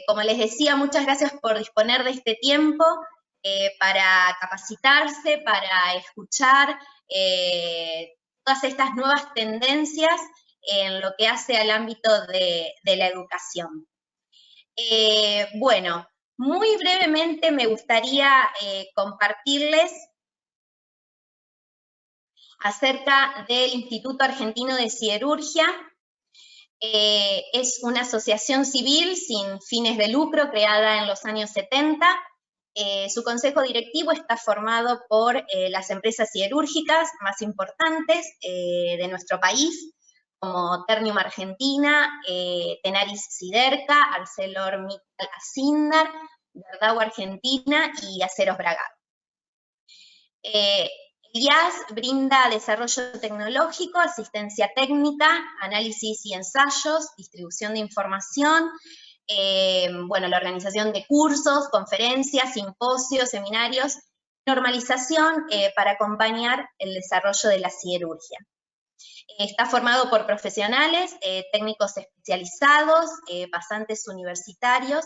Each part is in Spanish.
Como les decía, muchas gracias por disponer de este tiempo para capacitarse, para escuchar todas estas nuevas tendencias en lo que hace al ámbito de la educación. Bueno, muy brevemente me gustaría compartirles acerca del Instituto Argentino de Siderurgia. Es una asociación civil sin fines de lucro creada en los años 70. Su consejo directivo está formado por las empresas siderúrgicas más importantes de nuestro país, como Ternium Argentina, Tenaris Siderca, ArcelorMittal Acindar, Verdau Argentina y Aceros Bragado. El IAS brinda desarrollo tecnológico, asistencia técnica, análisis y ensayos, distribución de información, bueno, la organización de cursos, conferencias, simposios, seminarios, normalización para acompañar el desarrollo de la siderurgia. Está formado por profesionales, técnicos especializados, pasantes universitarios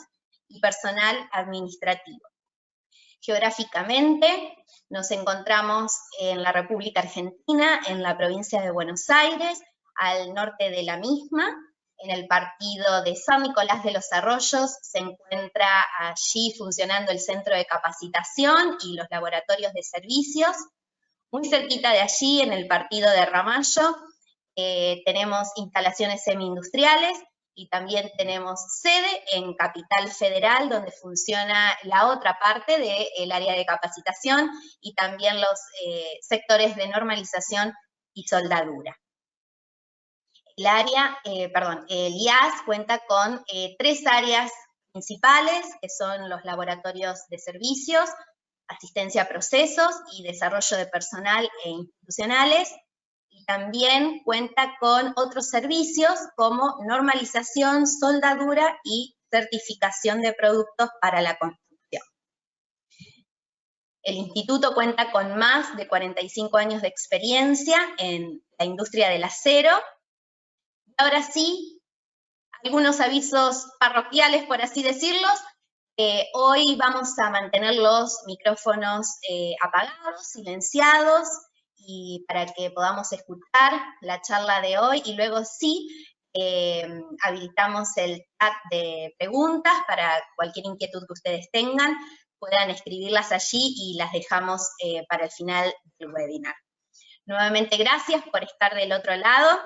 y personal administrativo. Geográficamente, nos encontramos en la República Argentina, en la provincia de Buenos Aires, al norte de la misma. En el partido de San Nicolás de los Arroyos se encuentra allí funcionando el centro de capacitación y los laboratorios de servicios. Muy cerquita de allí, en el partido de Ramallo, tenemos instalaciones semi-industriales y también tenemos sede en Capital Federal, donde funciona la otra parte del área de capacitación y también los sectores de normalización y soldadura. El IAS cuenta con 3 áreas principales, que son los laboratorios de servicios, asistencia a procesos y desarrollo de personal e institucionales, y también cuenta con otros servicios como normalización, soldadura y certificación de productos para la construcción. El instituto cuenta con más de 45 años de experiencia en la industria del acero. Ahora sí, algunos avisos parroquiales, por así decirlos. Hoy vamos a mantener los micrófonos apagados, silenciados, y para que podamos escuchar la charla de hoy, y luego sí, habilitamos el chat de preguntas para cualquier inquietud que ustedes tengan, puedan escribirlas allí y las dejamos para el final del webinar. Nuevamente gracias por estar del otro lado.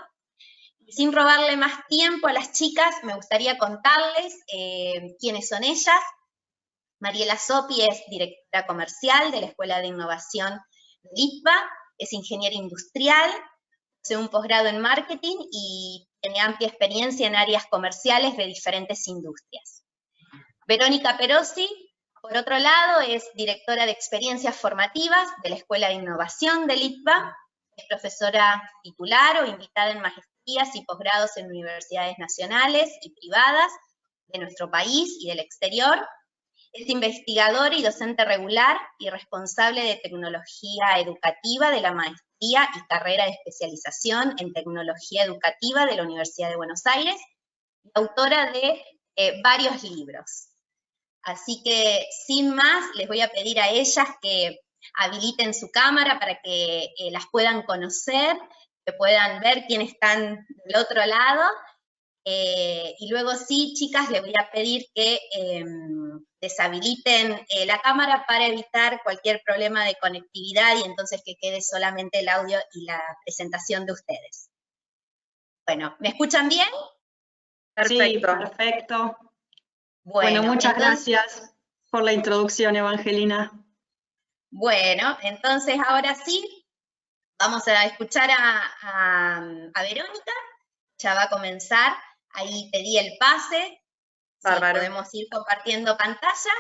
Y sin robarle más tiempo a las chicas, me gustaría contarles quiénes son ellas. Mariela Sopi es directora comercial de la Escuela de Innovación de ITBA, es ingeniera industrial, posee un posgrado en marketing y tiene amplia experiencia en áreas comerciales de diferentes industrias. Verónica Perosi, por otro lado, es directora de experiencias formativas de la Escuela de Innovación del ITBA, es profesora titular o invitada en maestrías y posgrados en universidades nacionales y privadas de nuestro país y del exterior. Es investigadora y docente regular y responsable de tecnología educativa de la maestría y carrera de especialización en tecnología educativa de la Universidad de Buenos Aires, y autora de varios libros. Así que, sin más, les voy a pedir a ellas que habiliten su cámara para que las puedan conocer, que puedan ver quiénes están del otro lado. Y luego sí, chicas, les voy a pedir que deshabiliten la cámara para evitar cualquier problema de conectividad y entonces que quede solamente el audio y la presentación de ustedes. Bueno, ¿me escuchan bien? Perfecto. Sí, perfecto. Bueno, muchas gracias por la introducción, Evangelina. Bueno, entonces ahora sí, vamos a escuchar a Verónica. Ya va a comenzar. Ahí pedí el pase. Bárbaro. Sí, podemos ir compartiendo pantalla.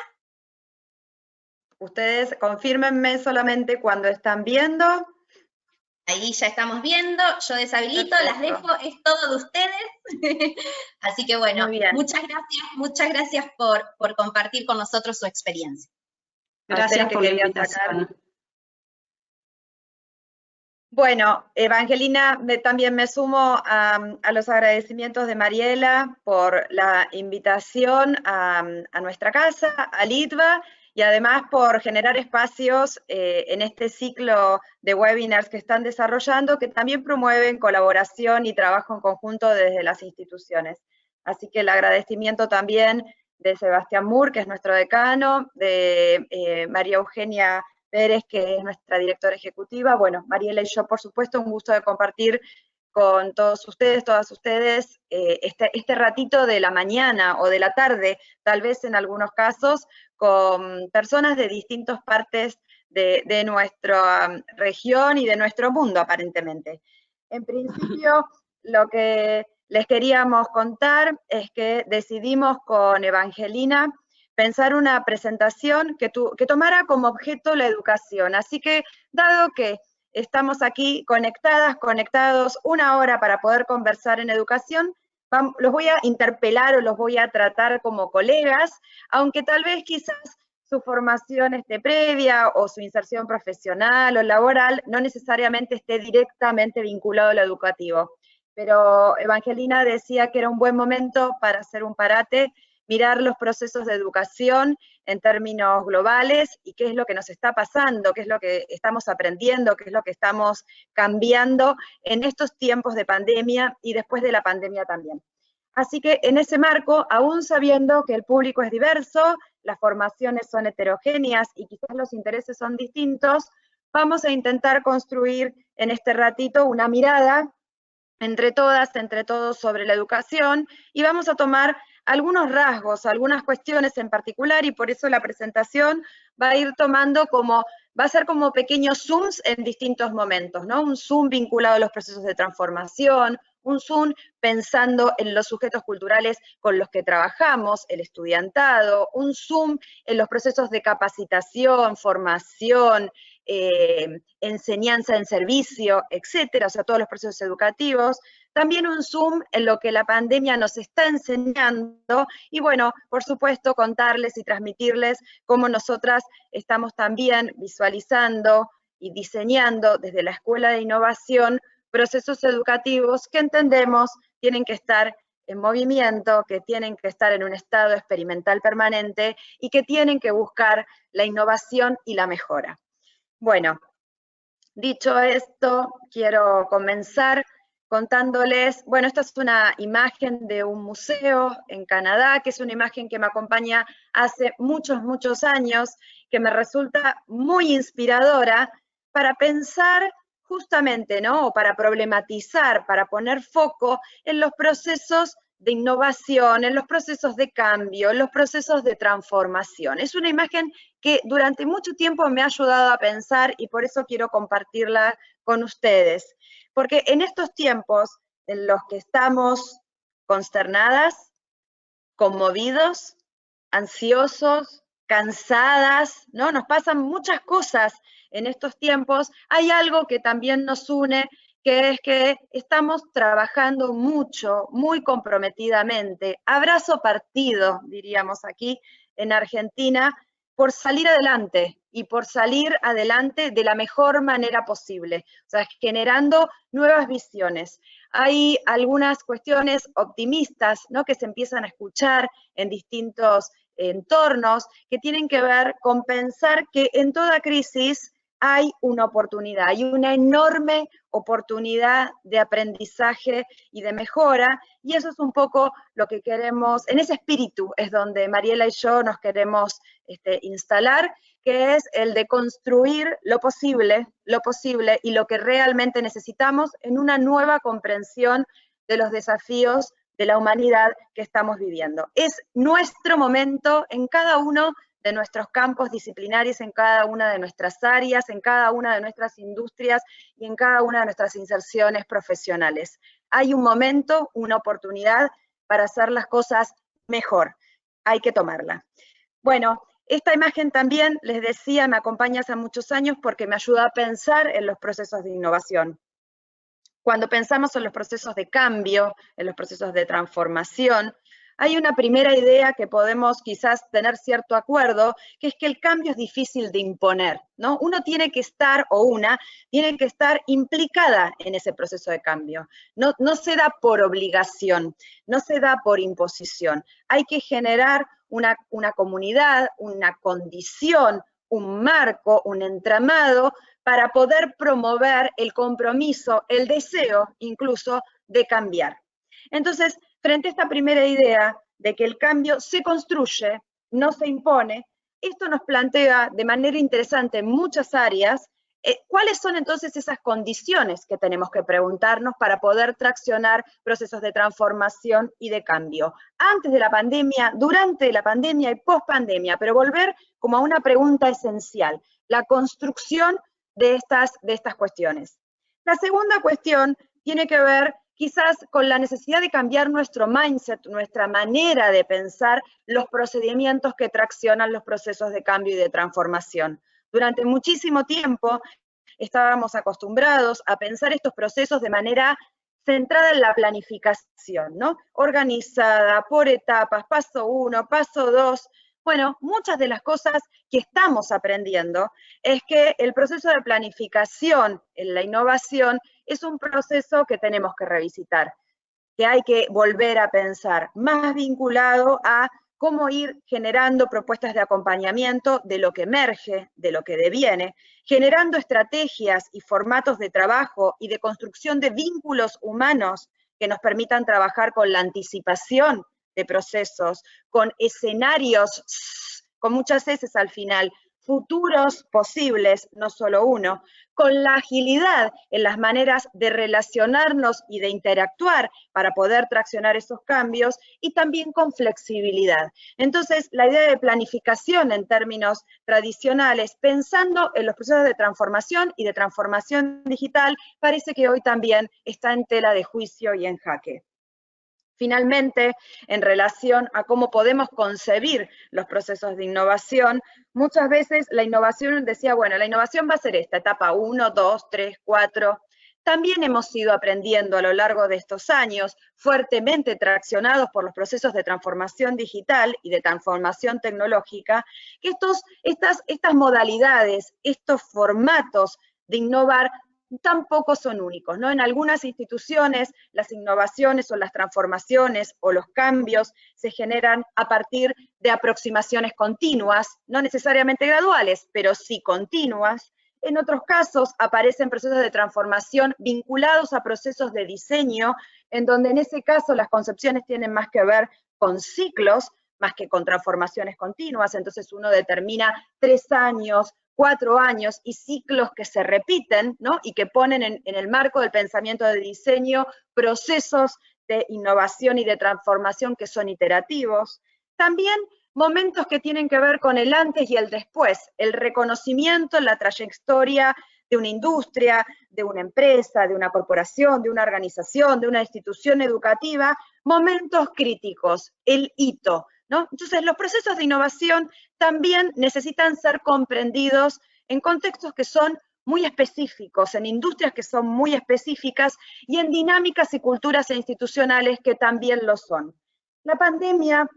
Ustedes confírmenme solamente cuando están viendo. Ahí ya estamos viendo, yo deshabilito, perfecto. Las dejo, es todo de ustedes. Así que bueno, muchas gracias por compartir con nosotros su experiencia. Gracias por la invitación. Bueno, Evangelina, también me sumo a los agradecimientos de Mariela por la invitación a nuestra casa, a Litva, y además por generar espacios en este ciclo de webinars que están desarrollando, que también promueven colaboración y trabajo en conjunto desde las instituciones. Así que el agradecimiento también de Sebastián Moore, que es nuestro decano, de María Eugenia Pérez, que es nuestra directora ejecutiva. Bueno, Mariela y yo, por supuesto, un gusto de compartir con todos ustedes, todas ustedes, este ratito de la mañana o de la tarde, tal vez en algunos casos, con personas de distintas partes de nuestra región y de nuestro mundo, aparentemente. En principio, lo que les queríamos contar es que decidimos con Evangelina pensar una presentación que tomara como objeto la educación. Así que, dado que estamos aquí conectados 1 hora para poder conversar en educación, los voy a interpelar o los voy a tratar como colegas, aunque tal vez quizás su formación previa o su inserción profesional o laboral no necesariamente esté directamente vinculado a lo educativo. Pero Evangelina decía que era un buen momento para hacer un parate, mirar los procesos de educación en términos globales y qué es lo que nos está pasando, qué es lo que estamos aprendiendo, qué es lo que estamos cambiando en estos tiempos de pandemia y después de la pandemia también. Así que en ese marco, aún sabiendo que el público es diverso, las formaciones son heterogéneas y quizás los intereses son distintos, vamos a intentar construir en este ratito una mirada entre todas, entre todos sobre la educación y vamos a tomar algunos rasgos, algunas cuestiones en particular y por eso la presentación va a ir tomando va a ser como pequeños zooms en distintos momentos, ¿no? Un zoom vinculado a los procesos de transformación, un zoom pensando en los sujetos culturales con los que trabajamos, el estudiantado, un zoom en los procesos de capacitación, formación, enseñanza en servicio, etcétera, o sea, todos los procesos educativos. También un zoom en lo que la pandemia nos está enseñando y bueno, por supuesto, contarles y transmitirles cómo nosotras estamos también visualizando y diseñando desde la Escuela de Innovación procesos educativos que entendemos tienen que estar en movimiento, que tienen que estar en un estado experimental permanente y que tienen que buscar la innovación y la mejora. Bueno, dicho esto, quiero comenzar contándoles, bueno, esta es una imagen de un museo en Canadá, que es una imagen que me acompaña hace muchos años, que me resulta muy inspiradora para pensar justamente, ¿no? O para problematizar, para poner foco en los procesos de innovación, en los procesos de cambio, en los procesos de transformación. Es una imagen que durante mucho tiempo me ha ayudado a pensar y por eso quiero compartirla con ustedes. Porque en estos tiempos en los que estamos consternadas, conmovidos, ansiosos, cansadas, ¿no? Nos pasan muchas cosas en estos tiempos. Hay algo que también nos une, que es que estamos trabajando mucho, muy comprometidamente, abrazo partido, diríamos aquí en Argentina, por salir adelante y por salir adelante de la mejor manera posible, o sea, generando nuevas visiones. Hay algunas cuestiones optimistas, ¿no?, que se empiezan a escuchar en distintos entornos que tienen que ver con pensar que en toda crisis hay una oportunidad, hay una enorme oportunidad de aprendizaje y de mejora, y eso es un poco lo que queremos, en ese espíritu es donde Mariela y yo nos queremos instalar, que es el de construir lo posible y lo que realmente necesitamos en una nueva comprensión de los desafíos de la humanidad que estamos viviendo. Es nuestro momento en cada uno de nuestros campos disciplinarios, en cada una de nuestras áreas, en cada una de nuestras industrias y en cada una de nuestras inserciones profesionales. Hay un momento, una oportunidad para hacer las cosas mejor. Hay que tomarla. Bueno, esta imagen también, les decía, me acompaña hace muchos años porque me ayuda a pensar en los procesos de innovación. Cuando pensamos en los procesos de cambio, en los procesos de transformación, Hay una primera idea que podemos quizás tener cierto acuerdo, que es que el cambio es difícil de imponer, ¿no? Uno tiene que estar, o una, tiene que estar implicada en ese proceso de cambio. No se da por obligación, no se da por imposición. Hay que generar una comunidad, una condición, un marco, un entramado, para poder promover el compromiso, el deseo incluso de cambiar. Entonces, frente a esta primera idea de que el cambio se construye, no se impone, esto nos plantea de manera interesante en muchas áreas cuáles son entonces esas condiciones que tenemos que preguntarnos para poder traccionar procesos de transformación y de cambio. Antes de la pandemia, durante la pandemia y post pandemia, pero volver como a una pregunta esencial, la construcción de estas cuestiones. La segunda cuestión tiene que ver quizás con la necesidad de cambiar nuestro mindset, nuestra manera de pensar los procedimientos que traccionan los procesos de cambio y de transformación. Durante muchísimo tiempo estábamos acostumbrados a pensar estos procesos de manera centrada en la planificación, ¿no? Organizada, por etapas, paso 1, paso 2. Bueno, muchas de las cosas que estamos aprendiendo es que el proceso de planificación en la innovación es un proceso que tenemos que revisitar, que hay que volver a pensar, más vinculado a cómo ir generando propuestas de acompañamiento de lo que emerge, de lo que deviene, generando estrategias y formatos de trabajo y de construcción de vínculos humanos que nos permitan trabajar con la anticipación de procesos, con escenarios, con muchas veces al final, futuros posibles, no solo uno, con la agilidad en las maneras de relacionarnos y de interactuar para poder traccionar esos cambios, y también con flexibilidad. Entonces, la idea de planificación en términos tradicionales, pensando en los procesos de transformación y de transformación digital, parece que hoy también está en tela de juicio y en jaque. Finalmente, en relación a cómo podemos concebir los procesos de innovación, muchas veces la innovación decía, bueno, la innovación va a ser esta, etapa 1, 2, 3, 4. También hemos ido aprendiendo a lo largo de estos años, fuertemente traccionados por los procesos de transformación digital y de transformación tecnológica, que estas modalidades, estos formatos de innovar tampoco son únicos, ¿no? En algunas instituciones las innovaciones o las transformaciones o los cambios se generan a partir de aproximaciones continuas, no necesariamente graduales, pero sí continuas. En otros casos aparecen procesos de transformación vinculados a procesos de diseño, en donde en ese caso las concepciones tienen más que ver con ciclos, más que con transformaciones continuas. Entonces uno determina 3 años, 4 años y ciclos que se repiten, ¿no? Y que ponen en el marco del pensamiento de diseño procesos de innovación y de transformación que son iterativos. También momentos que tienen que ver con el antes y el después, el reconocimiento en la trayectoria de una industria, de una empresa, de una corporación, de una organización, de una institución educativa, momentos críticos, el hito, ¿no? Entonces, los procesos de innovación también necesitan ser comprendidos en contextos que son muy específicos, en industrias que son muy específicas y en dinámicas y culturas e institucionales que también lo son. La pandemia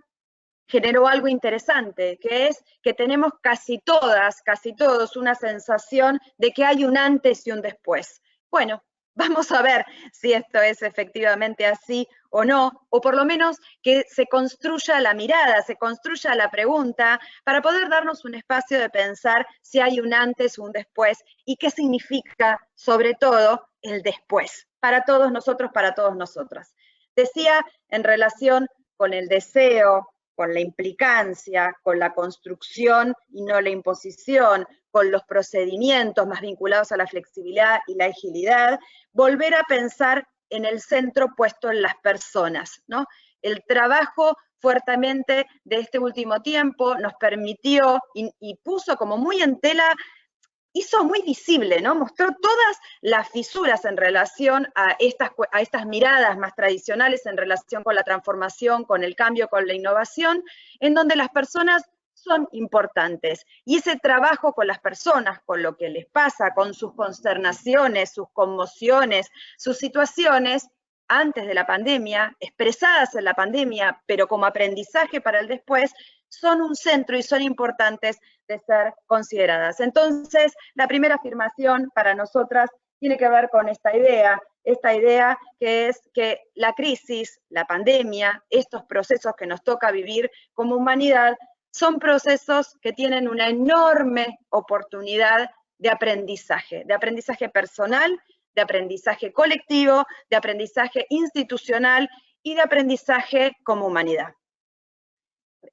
generó algo interesante, que es que tenemos casi todos, una sensación de que hay un antes y un después. Bueno, vamos a ver si esto es efectivamente así o no, o por lo menos que se construya la mirada, se construya la pregunta, para poder darnos un espacio de pensar si hay un antes o un después, y qué significa, sobre todo, el después, para todos nosotros, para todos nosotras. Decía en relación con el deseo, con la implicancia, con la construcción y no la imposición, con los procedimientos más vinculados a la flexibilidad y la agilidad, volver a pensar en el centro puesto en las personas, ¿no? El trabajo fuertemente de este último tiempo nos permitió y puso como muy en tela, hizo muy visible, ¿no? Mostró todas las fisuras en relación a estas miradas más tradicionales en relación con la transformación, con el cambio, con la innovación, en donde las personas son importantes. Y ese trabajo con las personas, con lo que les pasa, con sus consternaciones, sus conmociones, sus situaciones, antes de la pandemia, expresadas en la pandemia, pero como aprendizaje para el después, son un centro y son importantes de ser consideradas. Entonces, la primera afirmación para nosotras tiene que ver con esta idea que es que la crisis, la pandemia, estos procesos que nos toca vivir como humanidad, son procesos que tienen una enorme oportunidad de aprendizaje personal, de aprendizaje colectivo, de aprendizaje institucional y de aprendizaje como humanidad.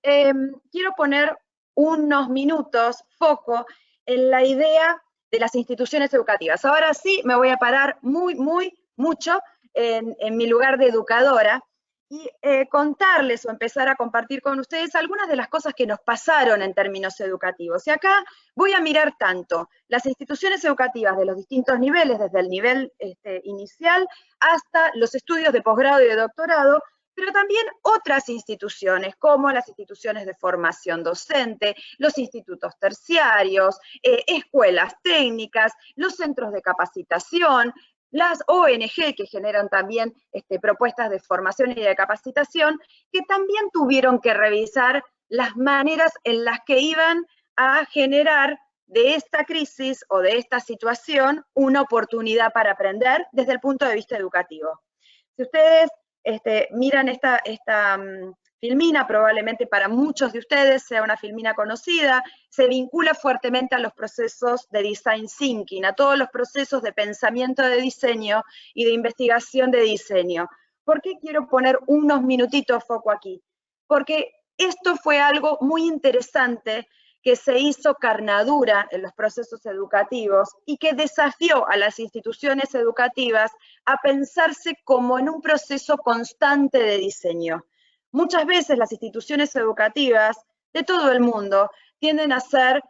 Quiero poner unos minutos foco en la idea de las instituciones educativas. Ahora sí me voy a parar mucho en mi lugar de educadora y contarles o empezar a compartir con ustedes algunas de las cosas que nos pasaron en términos educativos. Y acá voy a mirar tanto las instituciones educativas de los distintos niveles, desde el nivel inicial hasta los estudios de posgrado y de doctorado, pero también otras instituciones, como las instituciones de formación docente, los institutos terciarios, escuelas técnicas, los centros de capacitación, las ONG que generan también propuestas de formación y de capacitación, que también tuvieron que revisar las maneras en las que iban a generar de esta crisis o de esta situación una oportunidad para aprender desde el punto de vista educativo. Si ustedes miran esta filmina, probablemente para muchos de ustedes sea una filmina conocida, se vincula fuertemente a los procesos de design thinking, a todos los procesos de pensamiento de diseño y de investigación de diseño. ¿Por qué quiero poner unos minutitos foco aquí? Porque esto fue algo muy interesante que se hizo carnadura en los procesos educativos y que desafió a las instituciones educativas a pensarse como en un proceso constante de diseño. Muchas veces las instituciones educativas de todo el mundo tienden a ser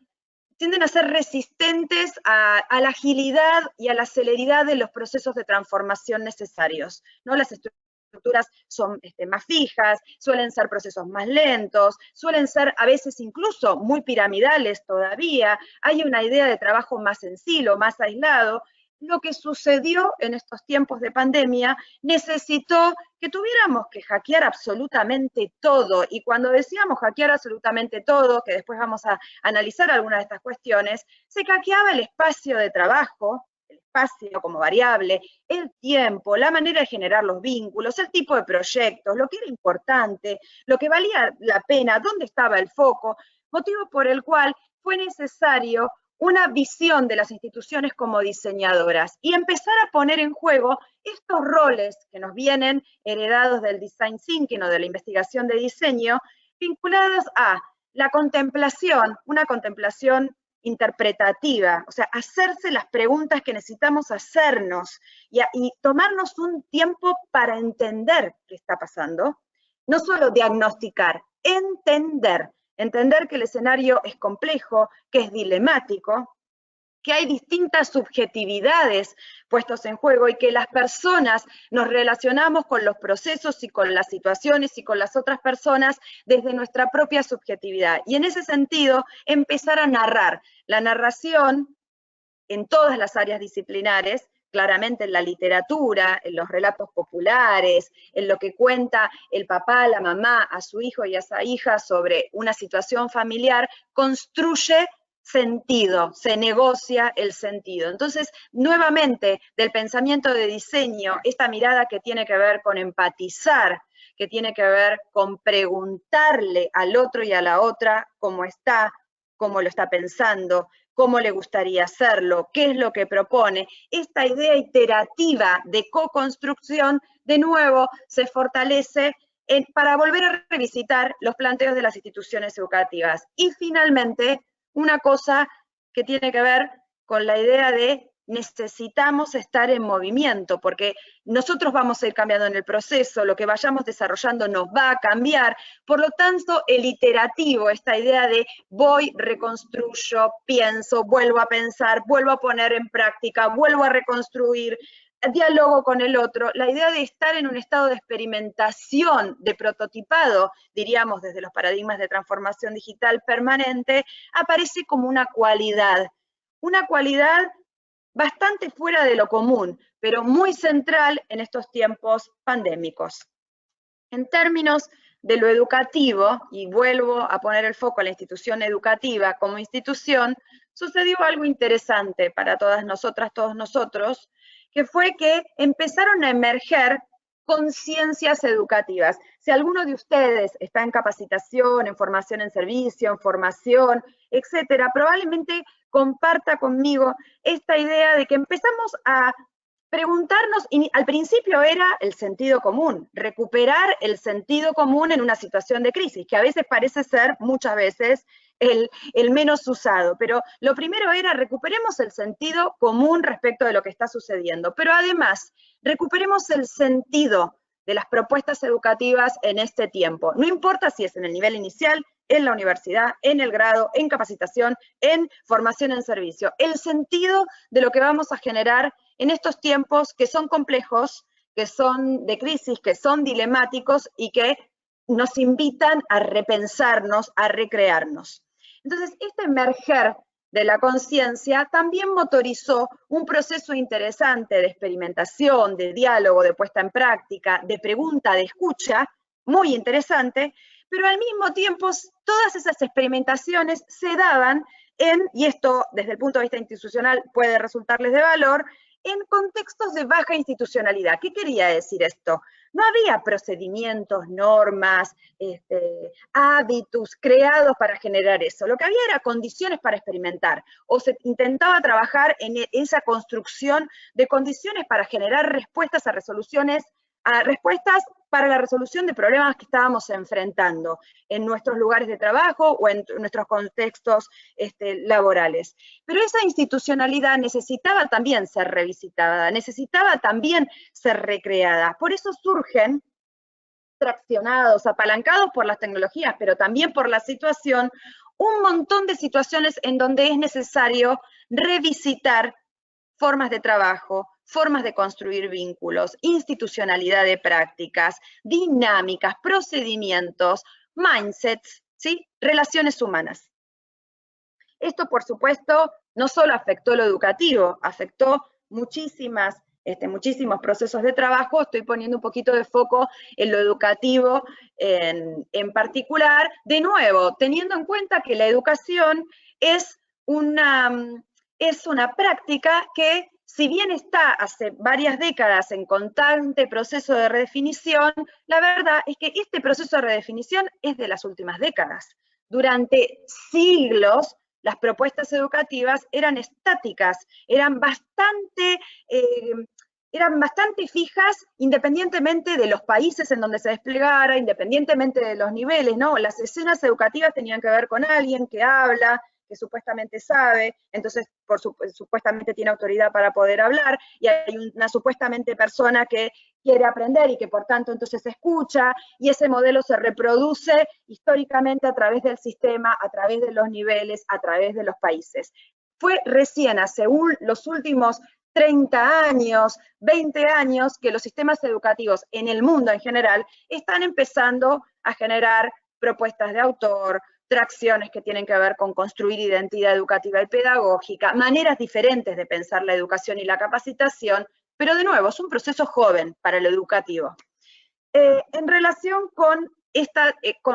resistentes a la agilidad y a la celeridad de los procesos de transformación necesarios, ¿no? Las estructuras son más fijas, suelen ser procesos más lentos, suelen ser a veces incluso muy piramidales todavía, hay una idea de trabajo más sencillo, más aislado. Lo que sucedió en estos tiempos de pandemia necesitó que tuviéramos que hackear absolutamente todo, y cuando decíamos hackear absolutamente todo, que después vamos a analizar algunas de estas cuestiones, se hackeaba el espacio de trabajo, el espacio como variable, el tiempo, la manera de generar los vínculos, el tipo de proyectos, lo que era importante, lo que valía la pena, dónde estaba el foco, motivo por el cual fue necesario una visión de las instituciones como diseñadoras y empezar a poner en juego estos roles que nos vienen heredados del design thinking o de la investigación de diseño, vinculados a la contemplación, una contemplación interpretativa, o sea, hacerse las preguntas que necesitamos hacernos y tomarnos un tiempo para entender qué está pasando, no solo diagnosticar, entender que el escenario es complejo, que es dilemático, que hay distintas subjetividades puestos en juego y que las personas nos relacionamos con los procesos y con las situaciones y con las otras personas desde nuestra propia subjetividad. Y en ese sentido, empezar a narrar. La narración en todas las áreas disciplinares, claramente en la literatura, en los relatos populares, en lo que cuenta el papá, la mamá a su hijo y a esa hija sobre una situación familiar, construye sentido, se negocia el sentido. Entonces, nuevamente, del pensamiento de diseño, esta mirada que tiene que ver con empatizar, que tiene que ver con preguntarle al otro y a la otra cómo está, cómo lo está pensando, cómo le gustaría hacerlo, qué es lo que propone. Esta idea iterativa de co-construcción, de nuevo, se fortalece para volver a revisitar los planteos de las instituciones educativas. Y finalmente, una cosa que tiene que ver con la idea de necesitamos estar en movimiento, porque nosotros vamos a ir cambiando en el proceso, lo que vayamos desarrollando nos va a cambiar, por lo tanto, el iterativo, esta idea de voy, reconstruyo, pienso, vuelvo a pensar, vuelvo a poner en práctica, vuelvo a reconstruir, diálogo con el otro, la idea de estar en un estado de experimentación, de prototipado, diríamos desde los paradigmas de transformación digital permanente, aparece como una cualidad bastante fuera de lo común, pero muy central en estos tiempos pandémicos. En términos de lo educativo, y vuelvo a poner el foco en la institución educativa como institución, sucedió algo interesante para todas nosotras, todos nosotros, que fue que empezaron a emerger conciencias educativas. Si alguno de ustedes está en capacitación, en formación en servicio, en formación, etcétera, probablemente comparta conmigo esta idea de que empezamos a preguntarnos, y al principio era el sentido común, recuperar el sentido común en una situación de crisis, que a veces parece ser, muchas veces, el menos usado. Pero lo primero era recuperemos el sentido común respecto de lo que está sucediendo. Pero además, recuperemos el sentido de las propuestas educativas en este tiempo. No importa si es en el nivel inicial, en la universidad, en el grado, en capacitación, en formación en servicio. El sentido de lo que vamos a generar en estos tiempos que son complejos, que son de crisis, que son dilemáticos y que nos invitan a repensarnos, a recrearnos. Entonces, este emerger de la conciencia también motorizó un proceso interesante de experimentación, de diálogo, de puesta en práctica, de pregunta, de escucha, muy interesante, pero al mismo tiempo todas esas experimentaciones se daban y esto desde el punto de vista institucional puede resultarles de valor, en contextos de baja institucionalidad. ¿Qué quería decir esto? No había procedimientos, normas, hábitos creados para generar eso. Lo que había era condiciones para experimentar, o se intentaba trabajar en esa construcción de condiciones para generar respuestas a respuestas para la resolución de problemas que estábamos enfrentando en nuestros lugares de trabajo o en nuestros contextos laborales. Pero esa institucionalidad necesitaba también ser revisitada, necesitaba también ser recreada. Por eso surgen, traccionados, apalancados por las tecnologías, pero también por la situación, un montón de situaciones en donde es necesario revisitar formas de trabajo, formas de construir vínculos, institucionalidad de prácticas, dinámicas, procedimientos, mindsets, ¿sí? Relaciones humanas. Esto, por supuesto, no solo afectó lo educativo, afectó muchísimos procesos de trabajo. Estoy poniendo un poquito de foco en lo educativo en particular, de nuevo, teniendo en cuenta que la educación es una práctica que, si bien está hace varias décadas en constante proceso de redefinición, la verdad es que este proceso de redefinición es de las últimas décadas. Durante siglos, las propuestas educativas eran estáticas, eran bastante fijas, independientemente de los países en donde se desplegara, independientemente de los niveles, ¿no? Las escenas educativas tenían que ver con alguien que habla, que supuestamente sabe, entonces supuestamente tiene autoridad para poder hablar, y hay una supuestamente persona que quiere aprender y que por tanto entonces escucha, y ese modelo se reproduce históricamente a través del sistema, a través de los niveles, a través de los países. Fue recién hace los últimos 30 años, 20 años, que los sistemas educativos en el mundo en general están empezando a generar propuestas de autor, tracciones que tienen que ver con construir identidad educativa y pedagógica, maneras diferentes de pensar la educación y la capacitación, pero de nuevo, es un proceso joven para lo educativo. En relación con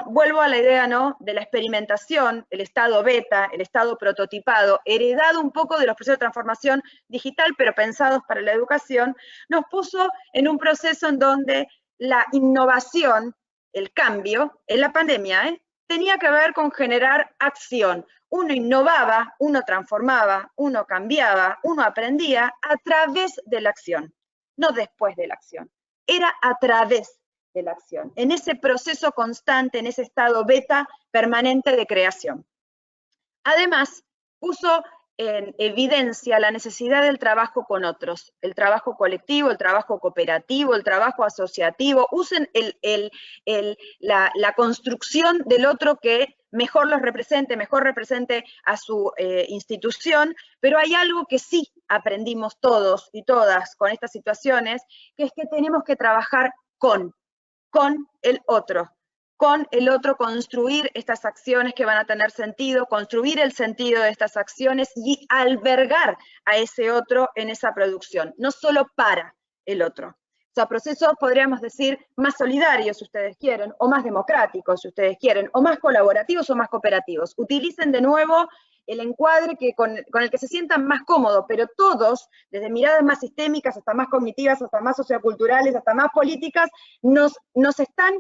vuelvo a la idea, ¿no?, de la experimentación, el estado beta, el estado prototipado, heredado un poco de los procesos de transformación digital, pero pensados para la educación, nos puso en un proceso en donde la innovación, el cambio, en la pandemia, tenía que ver con generar acción. Uno innovaba, uno transformaba, uno cambiaba, uno aprendía a través de la acción, no después de la acción. Era a través de la acción, en ese proceso constante, en ese estado beta permanente de creación. Además, puso en evidencia la necesidad del trabajo con otros, el trabajo colectivo, el trabajo cooperativo, el trabajo asociativo. Usen la construcción del otro que mejor los represente, mejor represente a su institución, pero hay algo que sí aprendimos todos y todas con estas situaciones, que es que tenemos que trabajar con el otro, con el otro, construir estas acciones que van a tener sentido, construir el sentido de estas acciones y albergar a ese otro en esa producción, no solo para el otro. O sea, procesos, podríamos decir, más solidarios, si ustedes quieren, o más democráticos, si ustedes quieren, o más colaborativos o más cooperativos. Utilicen de nuevo el encuadre con el que se sientan más cómodos, pero todos, desde miradas más sistémicas, hasta más cognitivas, hasta más socioculturales, hasta más políticas, nos están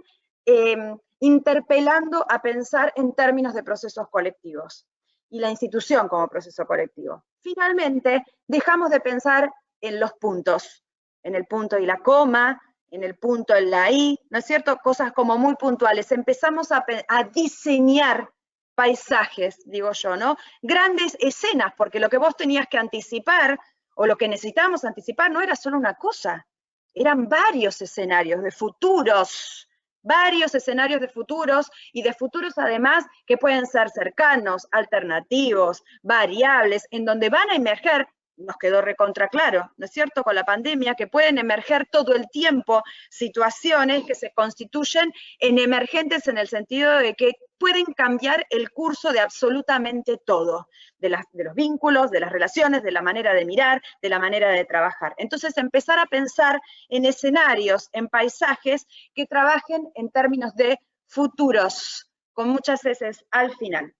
interpelando a pensar en términos de procesos colectivos y la institución como proceso colectivo. Finalmente, dejamos de pensar en los puntos, en el punto y la coma, en el punto y la i, ¿no es cierto? Cosas como muy puntuales. Empezamos a diseñar paisajes, digo yo, ¿no? Grandes escenas, porque lo que vos tenías que anticipar, o lo que necesitábamos anticipar, no era solo una cosa, eran varios escenarios de futuros, varios escenarios de futuros, y de futuros además que pueden ser cercanos, alternativos, variables, en donde van a emerger, nos quedó recontra claro, ¿no es cierto?, con la pandemia, que pueden emerger todo el tiempo situaciones que se constituyen en emergentes en el sentido de que pueden cambiar el curso de absolutamente todo, de los vínculos, de las relaciones, de la manera de mirar, de la manera de trabajar. Entonces, empezar a pensar en escenarios, en paisajes que trabajen en términos de futuros, con muchas veces al final.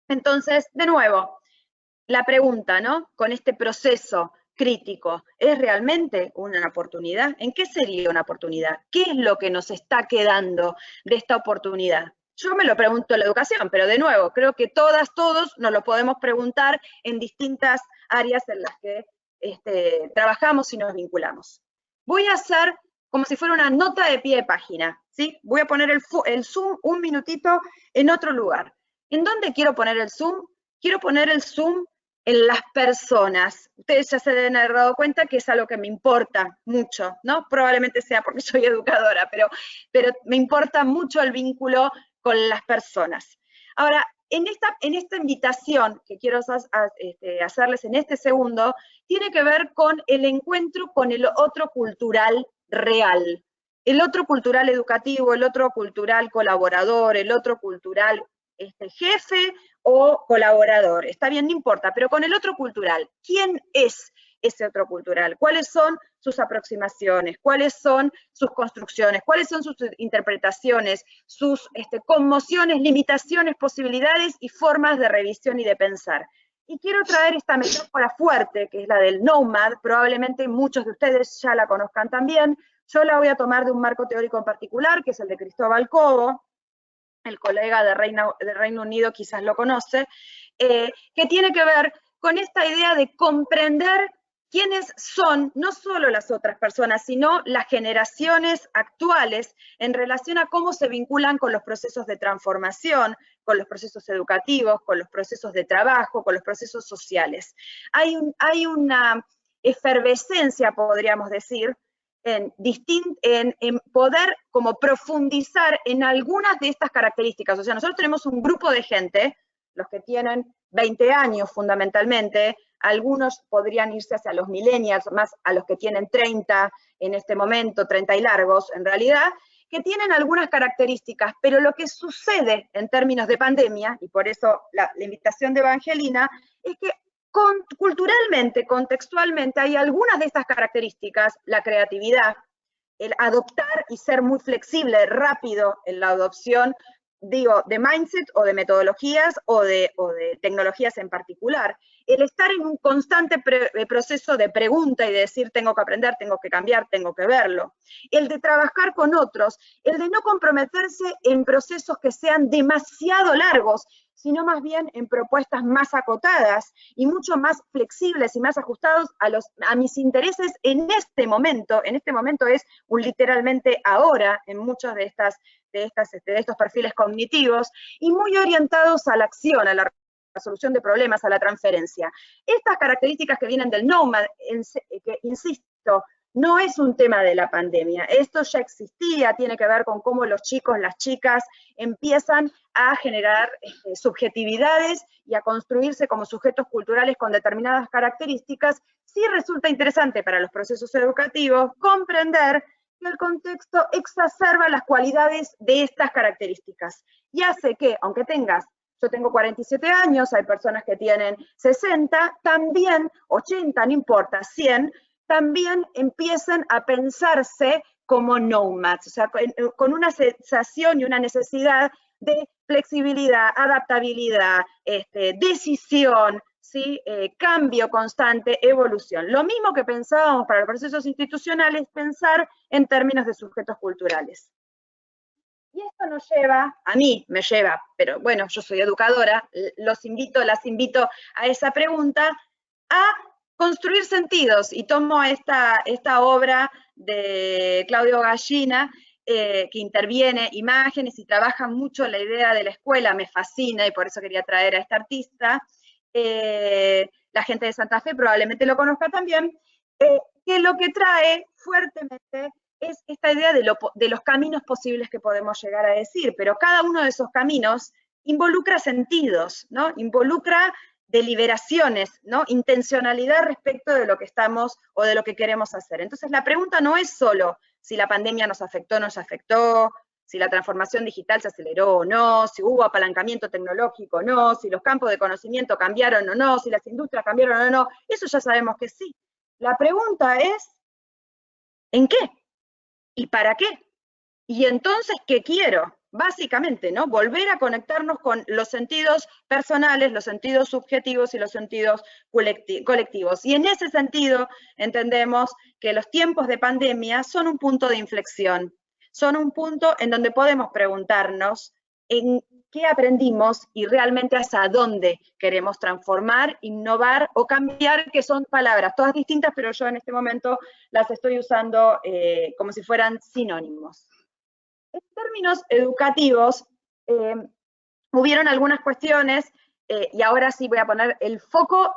Entonces, de nuevo, la pregunta, ¿no? Con este proceso crítico, ¿es realmente una oportunidad? ¿En qué sería una oportunidad? ¿Qué es lo que nos está quedando de esta oportunidad? Yo me lo pregunto en la educación, pero de nuevo, creo que todas, todos nos lo podemos preguntar en distintas áreas en las que trabajamos y nos vinculamos. Voy a hacer como si fuera una nota de pie de página, ¿sí? Voy a poner el zoom un minutito en otro lugar. ¿En dónde quiero poner el zoom? Quiero poner el zoom en las personas. Ustedes ya se deben haber dado cuenta que es algo que me importa mucho, ¿no? Probablemente sea porque soy educadora, pero me importa mucho el vínculo con las personas. Ahora, en esta invitación que quiero hacerles en este segundo, tiene que ver con el encuentro con el otro cultural real. El otro cultural educativo, el otro cultural colaborador, el otro cultural jefe o colaborador, está bien, no importa, pero con el otro cultural, ¿quién es ese otro cultural? ¿Cuáles son sus aproximaciones? ¿Cuáles son sus construcciones? ¿Cuáles son sus interpretaciones? Sus conmociones, limitaciones, posibilidades y formas de revisión y de pensar. Y quiero traer esta metáfora fuerte, que es la del nomad, probablemente muchos de ustedes ya la conozcan también. Yo la voy a tomar de un marco teórico en particular, que es el de Cristóbal Cobo, el colega de Reino Unido quizás lo conoce, que tiene que ver con esta idea de comprender quiénes son no solo las otras personas, sino las generaciones actuales en relación a cómo se vinculan con los procesos de transformación, con los procesos educativos, con los procesos de trabajo, con los procesos sociales. Hay una efervescencia, podríamos decir, en poder como profundizar en algunas de estas características. O sea, nosotros tenemos un grupo de gente, los que tienen 20 años fundamentalmente, algunos podrían irse hacia los millennials, más a los que tienen 30 en este momento, 30 y largos en realidad, que tienen algunas características, pero lo que sucede en términos de pandemia, y por eso la invitación de Evangelina, es que culturalmente, contextualmente, hay algunas de estas características, la creatividad, el adoptar y ser muy flexible, rápido en la adopción, digo, de mindset o de metodologías o de tecnologías en particular. El estar en un constante proceso de pregunta y de decir, tengo que aprender, tengo que cambiar, tengo que verlo. El de trabajar con otros, el de no comprometerse en procesos que sean demasiado largos, sino más bien en propuestas más acotadas y mucho más flexibles y más ajustados a mis intereses en este momento. En este momento es literalmente ahora en muchos de estos perfiles cognitivos y muy orientados a la acción, a la resolución de problemas, a la transferencia. Estas características que vienen del nomad, que insisto, no es un tema de la pandemia, esto ya existía, tiene que ver con cómo los chicos, las chicas empiezan a generar subjetividades y a construirse como sujetos culturales con determinadas características. Sí resulta interesante para los procesos educativos comprender que el contexto exacerba las cualidades de estas características y hace que, aunque yo tengo 47 años, hay personas que tienen 60, también 80, no importa, 100, también empiecen a pensarse como nomads, o sea, con una sensación y una necesidad de flexibilidad, adaptabilidad, decisión, ¿sí? Cambio constante, evolución. Lo mismo que pensábamos para los procesos institucionales, pensar en términos de sujetos culturales. Y esto nos lleva, a mí me lleva, pero bueno, yo soy educadora, las invito a esa pregunta, a construir sentidos. Y tomo esta obra de Claudio Gallina, que interviene imágenes y trabaja mucho la idea de la escuela, me fascina y por eso quería traer a esta artista. La gente de Santa Fe probablemente lo conozca también, que lo que trae fuertemente es esta idea de los caminos posibles que podemos llegar a decir, pero cada uno de esos caminos involucra sentidos, ¿no? Involucra deliberaciones, ¿no? Intencionalidad respecto de lo que estamos o de lo que queremos hacer. Entonces la pregunta no es solo si la pandemia nos afectó o no nos afectó, si la transformación digital se aceleró o no, si hubo apalancamiento tecnológico o no, si los campos de conocimiento cambiaron o no, si las industrias cambiaron o no, eso ya sabemos que sí. La pregunta es, ¿en qué? ¿Y para qué? Y entonces, ¿qué quiero? Básicamente, ¿no? Volver a conectarnos con los sentidos personales, los sentidos subjetivos y los sentidos colectivos. Y en ese sentido, entendemos que los tiempos de pandemia son un punto de inflexión, son un punto en donde podemos preguntarnos en qué aprendimos y realmente hacia dónde queremos transformar, innovar o cambiar, que son palabras todas distintas, pero yo en este momento las estoy usando como si fueran sinónimos. En términos educativos, hubieron algunas cuestiones, y ahora sí voy a poner el foco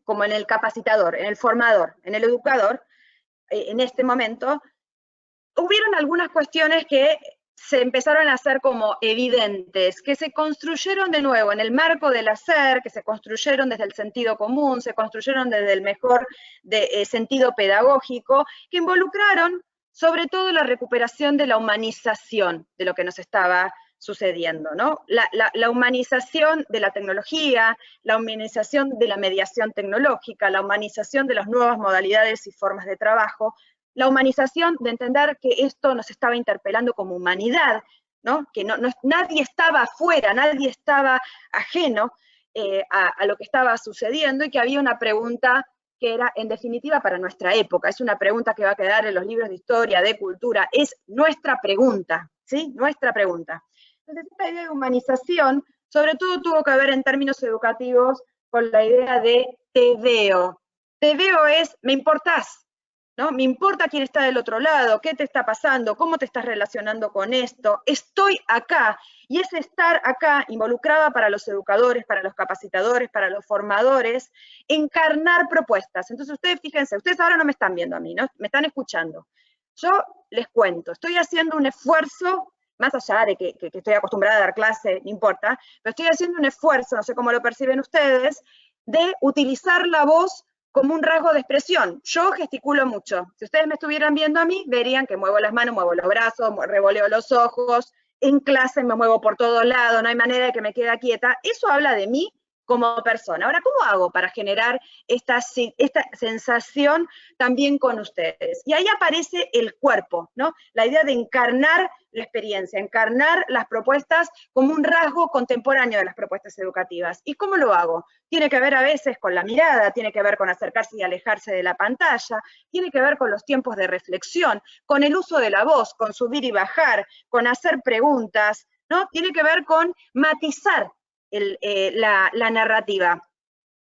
como en el capacitador, en el formador, en el educador, en este momento. Hubieron algunas cuestiones que se empezaron a hacer como evidentes, que se construyeron de nuevo en el marco del hacer, que se construyeron desde el sentido común, se construyeron desde el mejor sentido pedagógico, que involucraron sobre todo la recuperación de la humanización de lo que nos estaba sucediendo, ¿no? La humanización de la tecnología, la humanización de la mediación tecnológica, la humanización de las nuevas modalidades y formas de trabajo, la humanización de entender que esto nos estaba interpelando como humanidad, ¿no? Que nadie estaba afuera, nadie estaba ajeno a lo que estaba sucediendo y que había una pregunta que era, en definitiva, para nuestra época. Es una pregunta que va a quedar en los libros de historia, de cultura, es nuestra pregunta, ¿sí? Nuestra pregunta. Entonces, esta idea de humanización, sobre todo tuvo que ver en términos educativos con la idea de te veo. Te veo es, me importás, ¿no? Me importa quién está del otro lado, qué te está pasando, cómo te estás relacionando con esto, estoy acá. Y ese estar acá involucraba para los educadores, para los capacitadores, para los formadores, encarnar propuestas. Entonces ustedes fíjense, ustedes ahora no me están viendo a mí, ¿no? Me están escuchando. Yo les cuento, estoy haciendo un esfuerzo, más allá de que estoy acostumbrada a dar clase, no importa, pero estoy haciendo un esfuerzo, no sé cómo lo perciben ustedes, de utilizar la voz como un rasgo de expresión. Yo gesticulo mucho. Si ustedes me estuvieran viendo a mí, verían que muevo las manos, muevo los brazos, revoleo los ojos, en clase me muevo por todos lados, no hay manera de que me quede quieta. Eso habla de mí como persona. Ahora, ¿cómo hago para generar esta sensación también con ustedes? Y ahí aparece el cuerpo, ¿no? La idea de encarnar la experiencia, encarnar las propuestas como un rasgo contemporáneo de las propuestas educativas. ¿Y cómo lo hago? Tiene que ver a veces con la mirada, tiene que ver con acercarse y alejarse de la pantalla, tiene que ver con los tiempos de reflexión, con el uso de la voz, con subir y bajar, con hacer preguntas, ¿no? Tiene que ver con matizar la narrativa.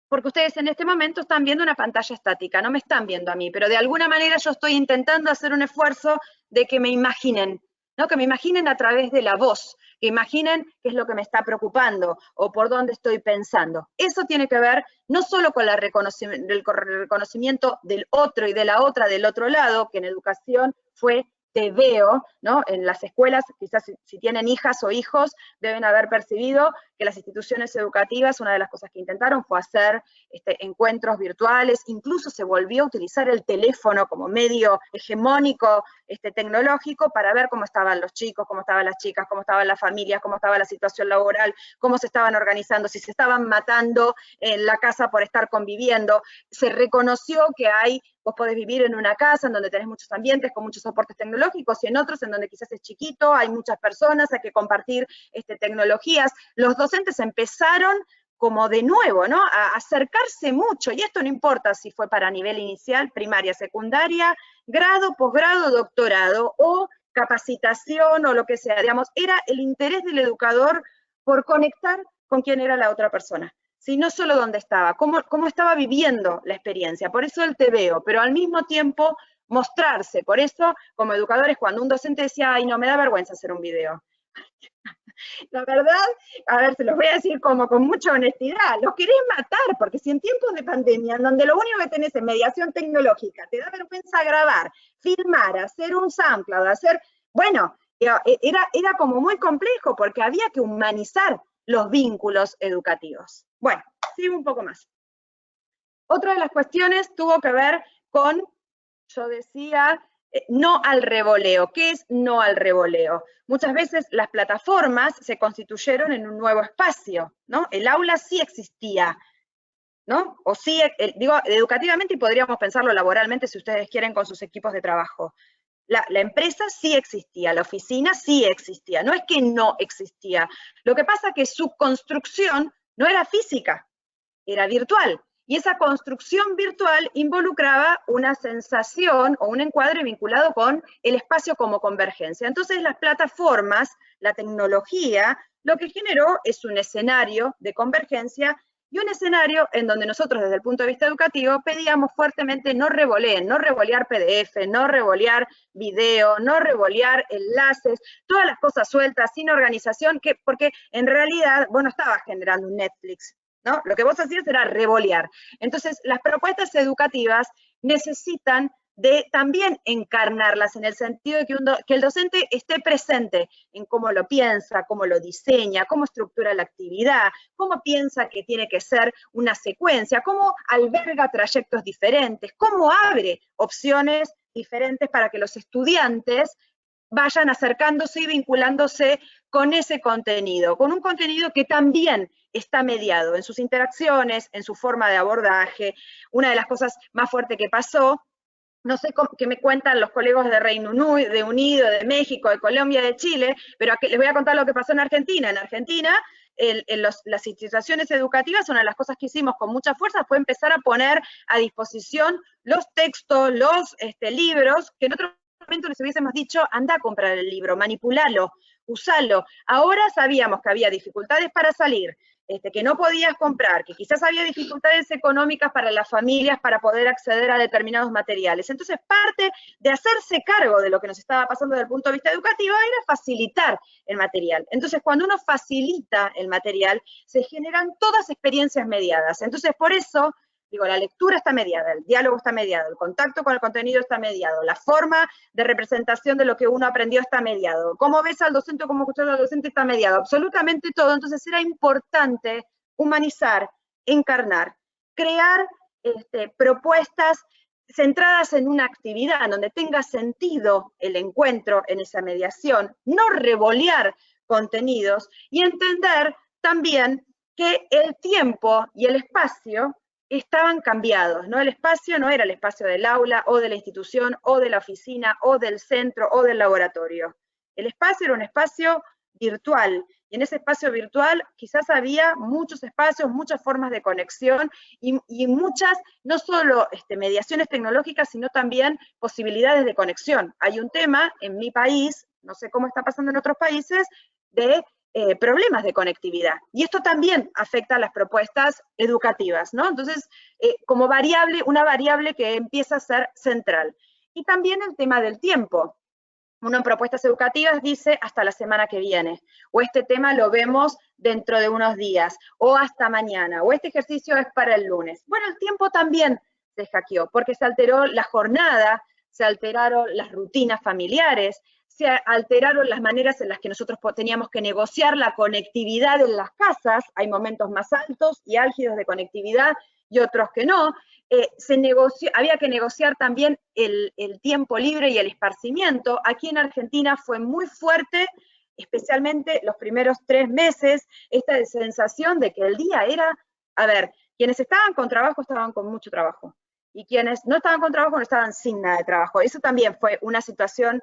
Porque ustedes en este momento están viendo una pantalla estática, no me están viendo a mí, pero de alguna manera yo estoy intentando hacer un esfuerzo de que me imaginen, ¿no? Que me imaginen a través de la voz, que imaginen qué es lo que me está preocupando o por dónde estoy pensando. Eso tiene que ver no solo con el reconocimiento del otro y de la otra del otro lado, que en educación fue te veo, ¿no? En las escuelas, quizás si tienen hijas o hijos, deben haber percibido que las instituciones educativas, una de las cosas que intentaron fue hacer encuentros virtuales, incluso se volvió a utilizar el teléfono como medio hegemónico tecnológico para ver cómo estaban los chicos, cómo estaban las chicas, cómo estaban las familias, cómo estaba la situación laboral, cómo se estaban organizando, si se estaban matando en la casa por estar conviviendo. Se reconoció que vos podés vivir en una casa en donde tenés muchos ambientes con muchos soportes tecnológicos y en otros en donde quizás es chiquito, hay muchas personas, hay que compartir tecnologías. Los docentes empezaron como de nuevo, ¿no? A acercarse mucho, y esto no importa si fue para nivel inicial, primaria, secundaria, grado, posgrado, doctorado, o capacitación, o lo que sea, digamos, era el interés del educador por conectar con quién era la otra persona. Sí, no solo dónde estaba, cómo estaba viviendo la experiencia, por eso el TVO, pero al mismo tiempo mostrarse, por eso como educadores cuando un docente decía, ay no, me da vergüenza hacer un video. La verdad, a ver, se los voy a decir como con mucha honestidad, los querés matar, porque si en tiempos de pandemia, en donde lo único que tenés es mediación tecnológica, te da vergüenza grabar, filmar, hacer un SoundCloud, bueno, era como muy complejo, porque había que humanizar los vínculos educativos. Bueno, sigo un poco más. Otra de las cuestiones tuvo que ver con, yo decía, no al revoleo. ¿Qué es no al revoleo? Muchas veces las plataformas se constituyeron en un nuevo espacio, ¿no? El aula sí existía, ¿no? O sí, digo, educativamente, y podríamos pensarlo laboralmente si ustedes quieren con sus equipos de trabajo. La empresa sí existía, la oficina sí existía, no es que no existía. Lo que pasa es que su construcción no era física, era virtual. Y esa construcción virtual involucraba una sensación o un encuadre vinculado con el espacio como convergencia. Entonces las plataformas, la tecnología, lo que generó es un escenario de convergencia y un escenario en donde nosotros desde el punto de vista educativo pedíamos fuertemente no revoleen, no revolear PDF, no revolear video, no revolear enlaces, todas las cosas sueltas, sin organización, porque en realidad vos no estabas generando un Netflix, ¿no? Lo que vos hacías era revolear. Entonces, las propuestas educativas necesitan de también encarnarlas en el sentido de que el docente esté presente en cómo lo piensa, cómo lo diseña, cómo estructura la actividad, cómo piensa que tiene que ser una secuencia, cómo alberga trayectos diferentes, cómo abre opciones diferentes para que los estudiantes vayan acercándose y vinculándose con ese contenido, con un contenido que también está mediado en sus interacciones, en su forma de abordaje. Una de las cosas más fuertes que pasó, no sé qué me cuentan los colegas de Reino Unido, de México, de Colombia, de Chile, pero aquí les voy a contar lo que pasó en Argentina. En Argentina, las instituciones educativas, una de las cosas que hicimos con mucha fuerza fue empezar a poner a disposición los textos, los libros, que en otro momento les hubiésemos dicho, anda a comprar el libro, manipulalo, usalo. Ahora sabíamos que había dificultades para salir, que no podías comprar, que quizás había dificultades económicas para las familias para poder acceder a determinados materiales. Entonces, parte de hacerse cargo de lo que nos estaba pasando desde el punto de vista educativo era facilitar el material. Entonces, cuando uno facilita el material, se generan todas experiencias mediadas. Entonces, por eso, digo, la lectura está mediada, el diálogo está mediado, el contacto con el contenido está mediado, la forma de representación de lo que uno aprendió está mediado, cómo ves al docente o cómo escuchas al docente está mediado, absolutamente todo. Entonces era importante humanizar, encarnar, crear propuestas centradas en una actividad, donde tenga sentido el encuentro en esa mediación, no revolear contenidos y entender también que el tiempo y el espacio estaban cambiados, ¿no? El espacio no era el espacio del aula o de la institución o de la oficina o del centro o del laboratorio. El espacio era un espacio virtual y en ese espacio virtual quizás había muchos espacios, muchas formas de conexión y muchas, no solo mediaciones tecnológicas, sino también posibilidades de conexión. Hay un tema en mi país, no sé cómo está pasando en otros países, de problemas de conectividad. Y esto también afecta a las propuestas educativas, ¿no? Entonces, como variable, una variable que empieza a ser central. Y también el tema del tiempo. Uno en propuestas educativas dice hasta la semana que viene, o este tema lo vemos dentro de unos días, o hasta mañana, o este ejercicio es para el lunes. Bueno, el tiempo también se hackeó, porque se alteró la jornada, se alteraron las rutinas familiares, se alteraron las maneras en las que nosotros teníamos que negociar la conectividad en las casas, hay momentos más altos y álgidos de conectividad y otros que no. Había que negociar también el tiempo libre y el esparcimiento. Aquí en Argentina fue muy fuerte, especialmente los primeros 3 meses, esta sensación de que el día era, a ver, quienes estaban con trabajo estaban con mucho trabajo, y quienes no estaban con trabajo no estaban sin nada de trabajo. Eso también fue una situación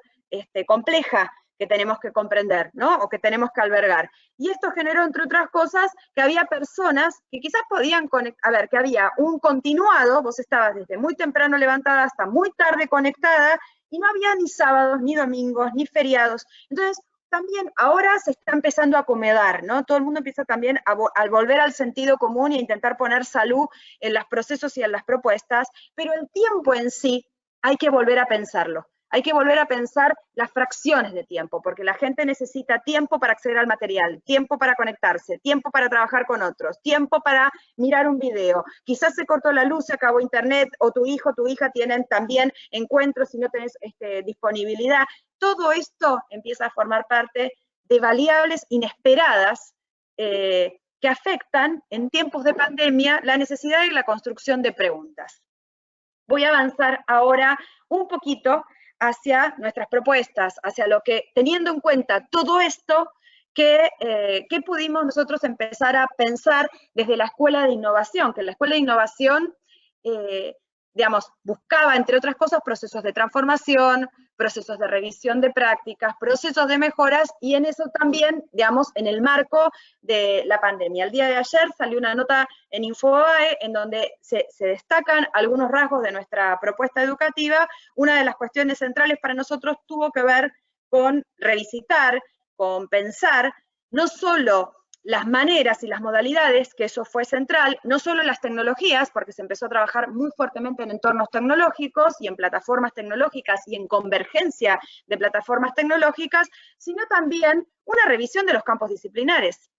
compleja que tenemos que comprender, ¿no? O que tenemos que albergar. Y esto generó, entre otras cosas, que había personas que quizás podían conectar, a ver, que había un continuado, vos estabas desde muy temprano levantada hasta muy tarde conectada, y no había ni sábados, ni domingos, ni feriados. Entonces, también ahora se está empezando a acomodar, ¿no? Todo el mundo empieza también a volver al sentido común y a intentar poner salud en los procesos y en las propuestas, pero el tiempo en sí hay que volver a pensarlo. Hay que volver a pensar las fracciones de tiempo, porque la gente necesita tiempo para acceder al material, tiempo para conectarse, tiempo para trabajar con otros, tiempo para mirar un video. Quizás se cortó la luz, se acabó internet, o tu hijo, tu hija tienen también encuentros y no tenés disponibilidad. Todo esto empieza a formar parte de variables inesperadas que afectan en tiempos de pandemia la necesidad de la construcción de preguntas. Voy a avanzar ahora un poquito hacia nuestras propuestas, hacia lo que, teniendo en cuenta todo esto, ¿qué pudimos nosotros empezar a pensar desde la Escuela de Innovación? Que la Escuela de Innovación, digamos, buscaba, entre otras cosas, procesos de transformación, procesos de revisión de prácticas, procesos de mejoras, y en eso también, digamos, en el marco de la pandemia. El día de ayer salió una nota en Infobae en donde se destacan algunos rasgos de nuestra propuesta educativa. Una de las cuestiones centrales para nosotros tuvo que ver con revisitar, con pensar, no solo las maneras y las modalidades, que eso fue central, no solo las tecnologías, porque se empezó a trabajar muy fuertemente en entornos tecnológicos y en plataformas tecnológicas y en convergencia de plataformas tecnológicas, sino también una revisión de los campos disciplinares.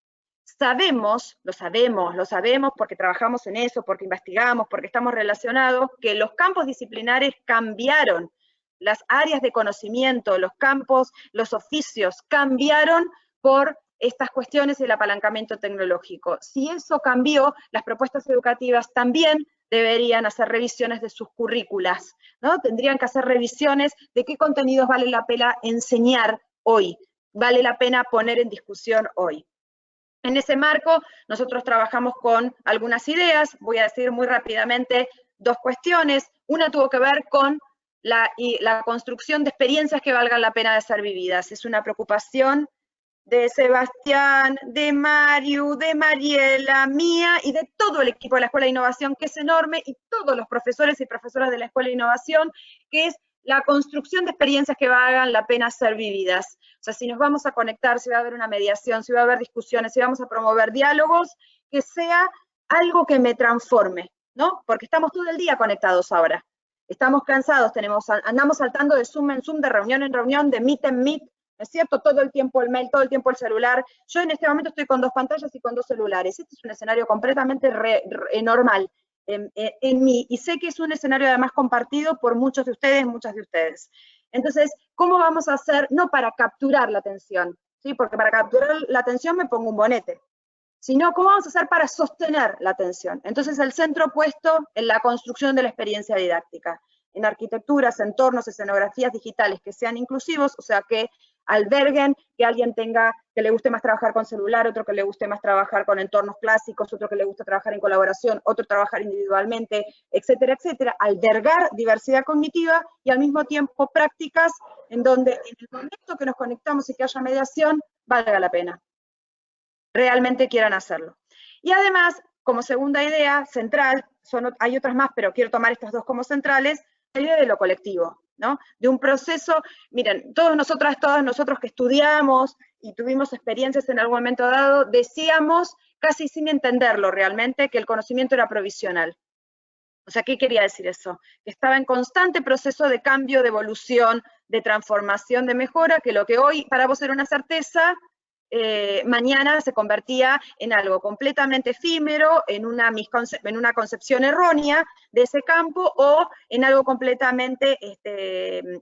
Lo sabemos porque trabajamos en eso, porque investigamos, porque estamos relacionados, que los campos disciplinares cambiaron, las áreas de conocimiento, los campos, los oficios cambiaron por estas cuestiones y el apalancamiento tecnológico. Si eso cambió, las propuestas educativas también deberían hacer revisiones de sus currículas, ¿no? Tendrían que hacer revisiones de qué contenidos vale la pena enseñar hoy, vale la pena poner en discusión hoy. En ese marco, nosotros trabajamos con algunas ideas, voy a decir muy rápidamente 2 cuestiones. Una tuvo que ver con la construcción de experiencias que valgan la pena de ser vividas. Es una preocupación de Sebastián, de Mariu, de Mariela, mía y de todo el equipo de la Escuela de Innovación, que es enorme, y todos los profesores y profesoras de la Escuela de Innovación, que es la construcción de experiencias que valgan la pena ser vividas. O sea, si nos vamos a conectar, si va a haber una mediación, si va a haber discusiones, si vamos a promover diálogos, que sea algo que me transforme, ¿no? Porque estamos todo el día conectados ahora. Estamos cansados, andamos saltando de Zoom en Zoom, de reunión en reunión, de Meet en Meet, ¿es cierto? Todo el tiempo el mail, todo el tiempo el celular. Yo en este momento estoy con 2 pantallas y con 2 celulares. Este es un escenario completamente normal en mí, y sé que es un escenario además compartido por muchos de ustedes, muchas de ustedes. Entonces, ¿cómo vamos a hacer? No para capturar la atención, ¿sí? Porque para capturar la atención me pongo un bonete, sino cómo vamos a hacer para sostener la atención. Entonces, el centro puesto en la construcción de la experiencia didáctica, en arquitecturas, entornos, escenografías digitales que sean inclusivos, o sea, que alberguen, que alguien tenga, que le guste más trabajar con celular, otro que le guste más trabajar con entornos clásicos, otro que le guste trabajar en colaboración, otro trabajar individualmente, etcétera, etcétera. Albergar diversidad cognitiva y al mismo tiempo prácticas en donde en el momento que nos conectamos y que haya mediación, valga la pena, realmente quieran hacerlo. Y además, como segunda idea central, hay otras más, pero quiero tomar estas 2 como centrales, la idea de lo colectivo, ¿no? De un proceso, miren, todos nosotros que estudiamos y tuvimos experiencias en algún momento dado, decíamos, casi sin entenderlo realmente, que el conocimiento era provisional. O sea, ¿qué quería decir eso? Que estaba en constante proceso de cambio, de evolución, de transformación, de mejora, que lo que hoy para vos era una certeza, mañana se convertía en algo completamente efímero, en una concepción errónea de ese campo, o en algo completamente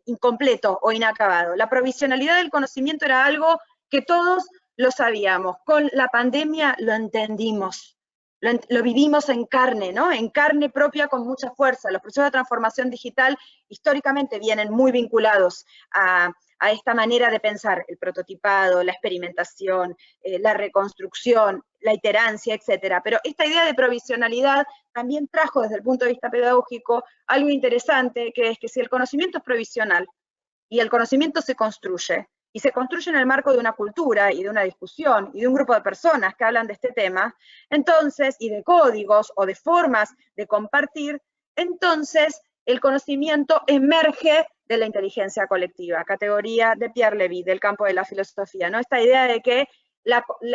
incompleto o inacabado. La provisionalidad del conocimiento era algo que todos lo sabíamos. Con la pandemia lo entendimos. Lo vivimos en carne, ¿no? En carne propia con mucha fuerza. Los procesos de transformación digital históricamente vienen muy vinculados a esta manera de pensar, el prototipado, la experimentación, la reconstrucción, la iterancia, etcétera. Pero esta idea de provisionalidad también trajo desde el punto de vista pedagógico algo interesante, que es que si el conocimiento es provisional y el conocimiento se construye, y se construye en el marco de una cultura y de una discusión y de un grupo de personas que hablan de este tema, entonces, y de códigos o de formas de compartir, entonces el conocimiento emerge de la inteligencia colectiva, categoría de Pierre Levy, del campo de la filosofía, ¿no? Esta idea de que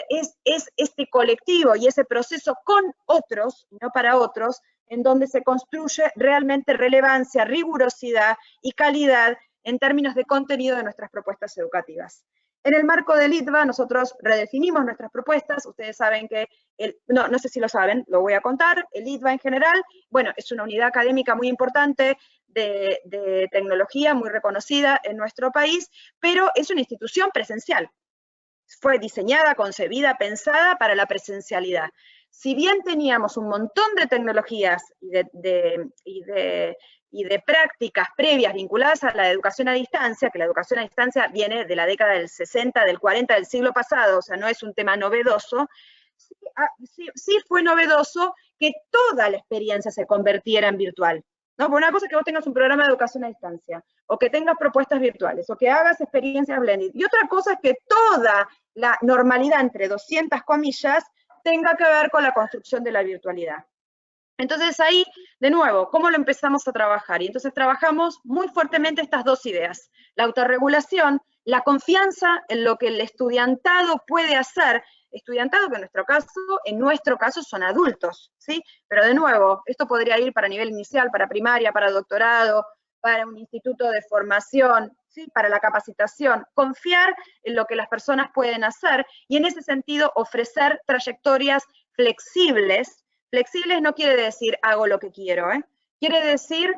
es este colectivo y ese proceso con otros, no para otros, en donde se construye realmente relevancia, rigurosidad y calidad en términos de contenido de nuestras propuestas educativas. En el marco del ITBA nosotros redefinimos nuestras propuestas. Ustedes saben que, no sé si lo saben, lo voy a contar, el ITBA en general, bueno, es una unidad académica muy importante de tecnología, muy reconocida en nuestro país, pero es una institución presencial. Fue diseñada, concebida, pensada para la presencialidad. Si bien teníamos un montón de tecnologías y de prácticas previas vinculadas a la educación a distancia, que la educación a distancia viene de la década del 60, del 40 del siglo pasado, o sea, no es un tema novedoso, sí fue novedoso que toda la experiencia se convirtiera en virtual. ¿No? Por una cosa es que vos tengas un programa de educación a distancia, o que tengas propuestas virtuales, o que hagas experiencias blended. Y otra cosa es que toda la normalidad, entre 200 comillas, tenga que ver con la construcción de la virtualidad. Entonces ahí, de nuevo, ¿cómo lo empezamos a trabajar? Y entonces trabajamos muy fuertemente estas dos ideas, la autorregulación, la confianza en lo que el estudiantado puede hacer, estudiantado que en nuestro caso son adultos, ¿sí? Pero de nuevo, esto podría ir para nivel inicial, para primaria, para doctorado, para un instituto de formación, ¿sí? Para la capacitación, confiar en lo que las personas pueden hacer y en ese sentido ofrecer trayectorias flexibles. Flexibles no quiere decir hago lo que quiero, ¿eh? Quiere decir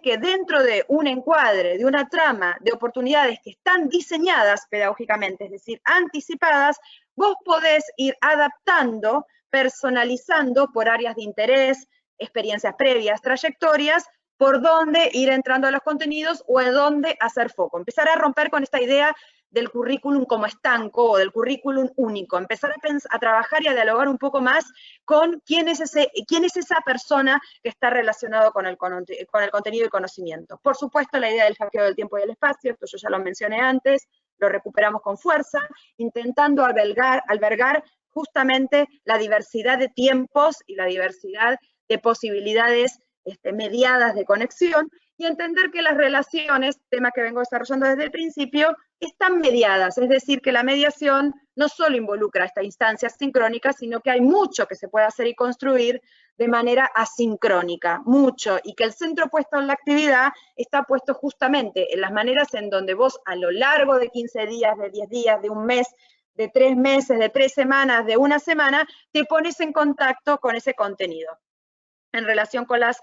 que dentro de un encuadre, de una trama de oportunidades que están diseñadas pedagógicamente, es decir, anticipadas, vos podés ir adaptando, personalizando por áreas de interés, experiencias previas, trayectorias, por dónde ir entrando a los contenidos o en dónde hacer foco. Empezar a romper con esta idea del currículum como estanco o del currículum único, empezar a trabajar y a dialogar un poco más con quién es esa persona que está relacionado con el contenido y conocimiento. Por supuesto, la idea del hackeo del tiempo y del espacio, esto yo ya lo mencioné antes, lo recuperamos con fuerza, intentando albergar justamente la diversidad de tiempos y la diversidad de posibilidades mediadas de conexión, y entender que las relaciones, tema que vengo desarrollando desde el principio, están mediadas, es decir, que la mediación no solo involucra esta instancia sincrónica, sino que hay mucho que se puede hacer y construir de manera asincrónica, mucho, y que el centro puesto en la actividad está puesto justamente en las maneras en donde vos a lo largo de 15 días, de 10 días, de un mes, de 3 meses, de 3 semanas, de una semana, te pones en contacto con ese contenido. En relación con las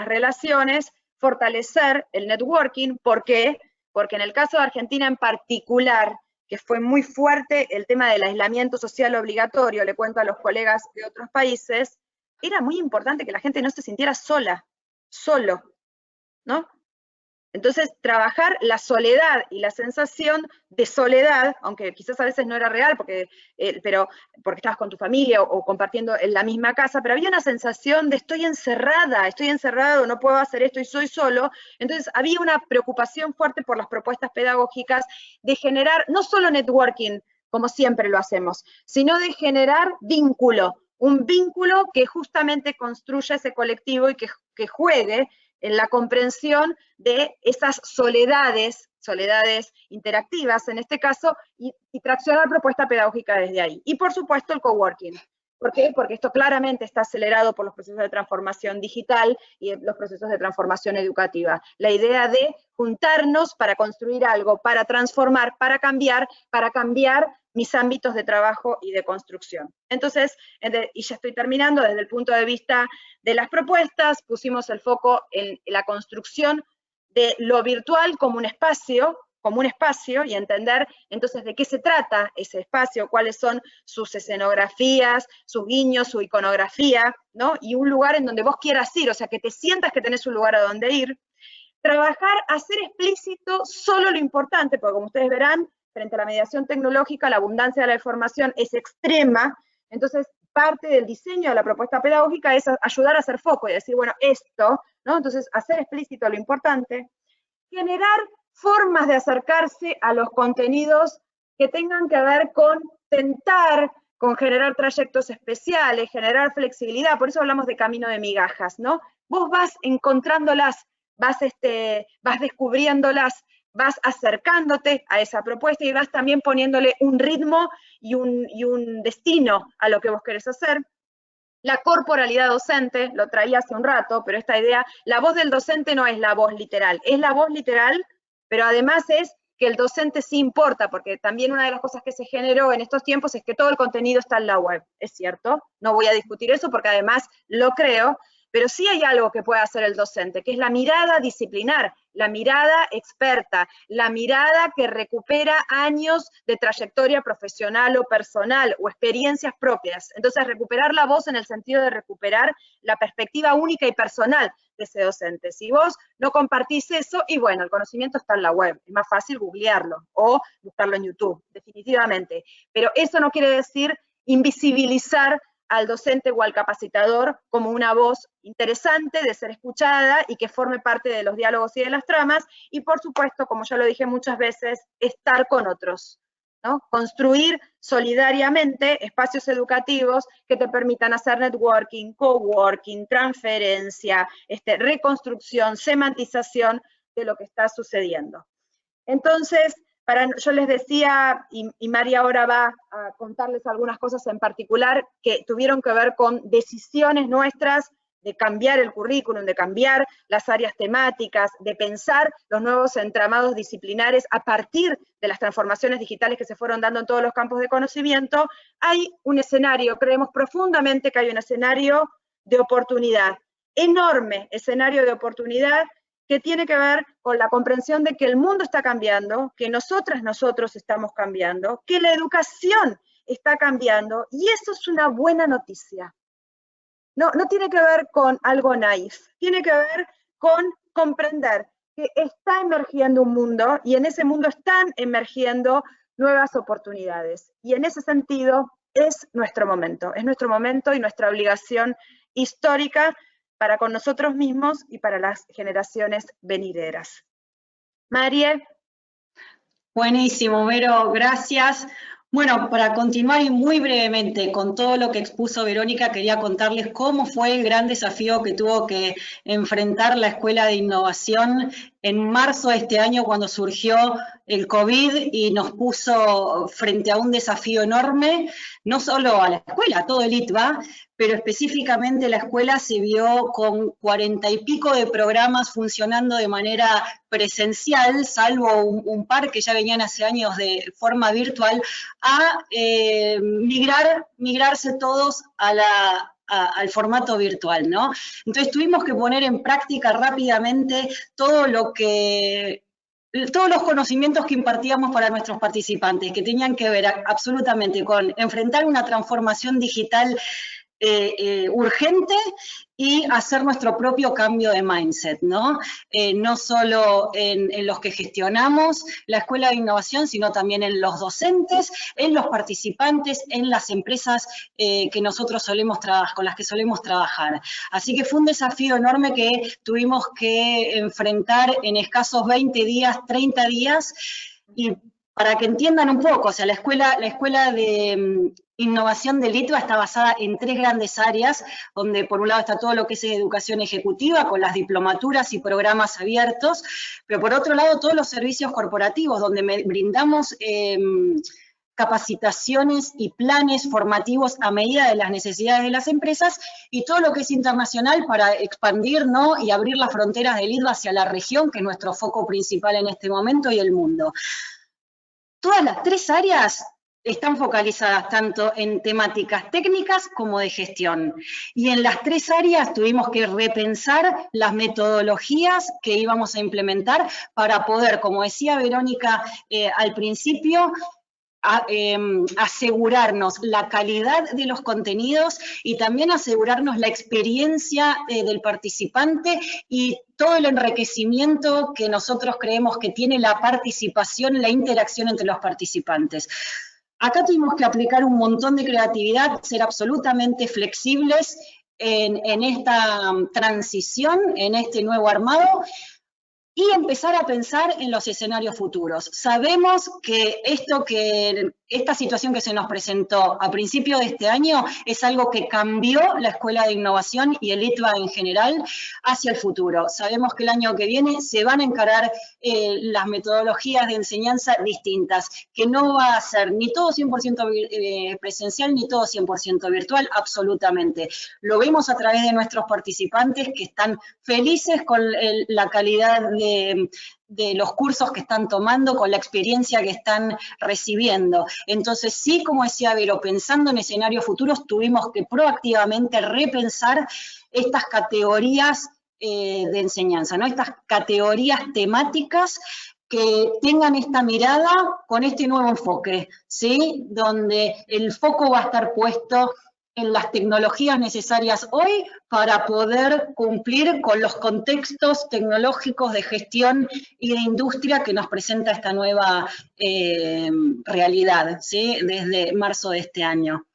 relaciones, fortalecer el networking. ¿Por qué? Porque en el caso de Argentina en particular, que fue muy fuerte el tema del aislamiento social obligatorio, le cuento a los colegas de otros países, era muy importante que la gente no se sintiera solo, ¿no? Entonces, trabajar la soledad y la sensación de soledad, aunque quizás a veces no era real, porque estabas con tu familia o compartiendo en la misma casa, pero había una sensación de estoy encerrado, no puedo hacer esto y soy solo. Entonces, había una preocupación fuerte por las propuestas pedagógicas de generar no solo networking, como siempre lo hacemos, sino de generar vínculo, un vínculo que justamente construya ese colectivo y que juegue en la comprensión de esas soledades interactivas en este caso, y traccionar propuesta pedagógica desde ahí. Y por supuesto el coworking. ¿Por qué? Porque esto claramente está acelerado por los procesos de transformación digital y los procesos de transformación educativa. La idea de juntarnos para construir algo, para transformar, para cambiar mis ámbitos de trabajo y de construcción. Entonces, y ya estoy terminando, desde el punto de vista de las propuestas, pusimos el foco en la construcción de lo virtual como un espacio y entender entonces de qué se trata ese espacio, cuáles son sus escenografías, sus guiños, su iconografía, ¿no? Y un lugar en donde vos quieras ir, o sea, que te sientas que tenés un lugar a donde ir. Trabajar, hacer explícito solo lo importante, porque como ustedes verán, frente a la mediación tecnológica, la abundancia de la información es extrema, entonces parte del diseño de la propuesta pedagógica es ayudar a hacer foco y decir, bueno, esto, ¿no? Entonces, hacer explícito lo importante, generar formas de acercarse a los contenidos que tengan que ver con tentar, con generar trayectos especiales, generar flexibilidad, por eso hablamos de camino de migajas, ¿no? Vos vas encontrándolas, vas descubriéndolas, vas acercándote a esa propuesta y vas también poniéndole un ritmo y un destino a lo que vos querés hacer. La corporalidad docente, lo traía hace un rato, pero esta idea, la voz del docente no es la voz literal, es la voz literal, pero además es que el docente sí importa, porque también una de las cosas que se generó en estos tiempos es que todo el contenido está en la web, es cierto, no voy a discutir eso porque además lo creo, pero sí hay algo que puede hacer el docente, que es la mirada disciplinar, la mirada experta, la mirada que recupera años de trayectoria profesional o personal o experiencias propias. Entonces, recuperar la voz en el sentido de recuperar la perspectiva única y personal de ese docente. Si vos no compartís eso, y bueno, el conocimiento está en la web, es más fácil googlearlo o buscarlo en YouTube, definitivamente. Pero eso no quiere decir invisibilizar al docente o al capacitador como una voz interesante de ser escuchada y que forme parte de los diálogos y de las tramas, y por supuesto, como ya lo dije muchas veces, estar con otros, ¿no? Construir solidariamente espacios educativos que te permitan hacer networking, coworking, transferencia, reconstrucción, semantización de lo que está sucediendo. Entonces, yo les decía, y María ahora va a contarles algunas cosas en particular que tuvieron que ver con decisiones nuestras de cambiar el currículum, de cambiar las áreas temáticas, de pensar los nuevos entramados disciplinares a partir de las transformaciones digitales que se fueron dando en todos los campos de conocimiento. Hay un escenario, creemos profundamente que hay un escenario de oportunidad, enorme escenario de oportunidad, que tiene que ver con la comprensión de que el mundo está cambiando, que nosotros estamos cambiando, que la educación está cambiando, y eso es una buena noticia. No tiene que ver con algo naif, tiene que ver con comprender que está emergiendo un mundo, y en ese mundo están emergiendo nuevas oportunidades. Y en ese sentido es nuestro momento y nuestra obligación histórica para con nosotros mismos y para las generaciones venideras. Marie. Buenísimo, Vero, gracias. Bueno, para continuar y muy brevemente con todo lo que expuso Verónica, quería contarles cómo fue el gran desafío que tuvo que enfrentar la Escuela de Innovación en marzo de este año, cuando surgió el COVID y nos puso frente a un desafío enorme, no solo a la escuela, a todo el ITBA, pero específicamente la escuela se vio con 40 y pico de programas funcionando de manera presencial, salvo un par que ya venían hace años de forma virtual, a migrarse todos al formato virtual, ¿no? Entonces tuvimos que poner en práctica rápidamente todos los conocimientos que impartíamos para nuestros participantes, que tenían que ver absolutamente con enfrentar una transformación digital urgente y hacer nuestro propio cambio de mindset, ¿no? No solo en los que gestionamos la Escuela de Innovación, sino también en los docentes, en los participantes, en las empresas que nosotros con las que solemos trabajar. Así que fue un desafío enorme que tuvimos que enfrentar en escasos 20 días, 30 días, y para que entiendan un poco, o sea, la escuela de innovación del ITBA está basada en 3 grandes áreas, donde por un lado está todo lo que es educación ejecutiva, con las diplomaturas y programas abiertos, pero por otro lado todos los servicios corporativos, donde brindamos capacitaciones y planes formativos a medida de las necesidades de las empresas, y todo lo que es internacional para expandir, ¿no?, y abrir las fronteras del IDVA hacia la región, que es nuestro foco principal en este momento, y el mundo. Todas las tres áreas están focalizadas tanto en temáticas técnicas como de gestión. Y en las tres áreas tuvimos que repensar las metodologías que íbamos a implementar para poder, como decía Verónica al principio, asegurarnos la calidad de los contenidos y también asegurarnos la experiencia del participante y todo el enriquecimiento que nosotros creemos que tiene la participación, la interacción entre los participantes. Acá tuvimos que aplicar un montón de creatividad, ser absolutamente flexibles en esta transición, en este nuevo armado, y empezar a pensar en los escenarios futuros. Sabemos que esta situación que se nos presentó a principio de este año es algo que cambió la Escuela de Innovación y el ITVA en general hacia el futuro. Sabemos que el año que viene se van a encarar las metodologías de enseñanza distintas, que no va a ser ni todo 100% presencial ni todo 100% virtual, absolutamente. Lo vemos a través de nuestros participantes que están felices con la calidad de los cursos que están tomando, con la experiencia que están recibiendo. Entonces, sí, como decía Vero, pensando en escenarios futuros, tuvimos que proactivamente repensar estas categorías de enseñanza, ¿no? Estas categorías temáticas que tengan esta mirada con este nuevo enfoque, ¿sí? Donde el foco va a estar puesto en las tecnologías necesarias hoy para poder cumplir con los contextos tecnológicos de gestión y de industria que nos presenta esta nueva realidad, ¿sí?, desde marzo de este año.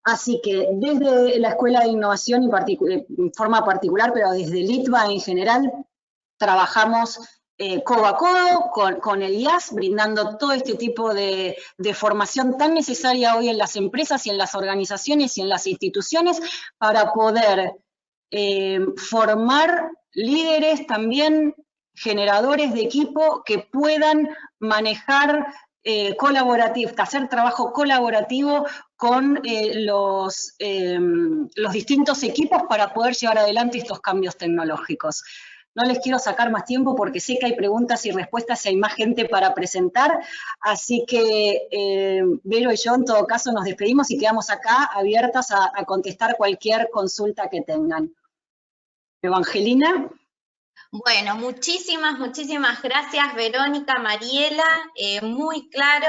Así que desde la Escuela de Innovación en forma particular, pero desde el ITVA en general, trabajamos codo a codo con el IAS, brindando todo este tipo de formación tan necesaria hoy en las empresas y en las organizaciones y en las instituciones para poder formar líderes también, generadores de equipo que puedan manejar hacer trabajo colaborativo con los distintos equipos para poder llevar adelante estos cambios tecnológicos. No les quiero sacar más tiempo porque sé que hay preguntas y respuestas y hay más gente para presentar, así que Vero y yo en todo caso nos despedimos y quedamos acá abiertas a contestar cualquier consulta que tengan. Evangelina. Bueno, muchísimas gracias, Verónica, Mariela, muy claro.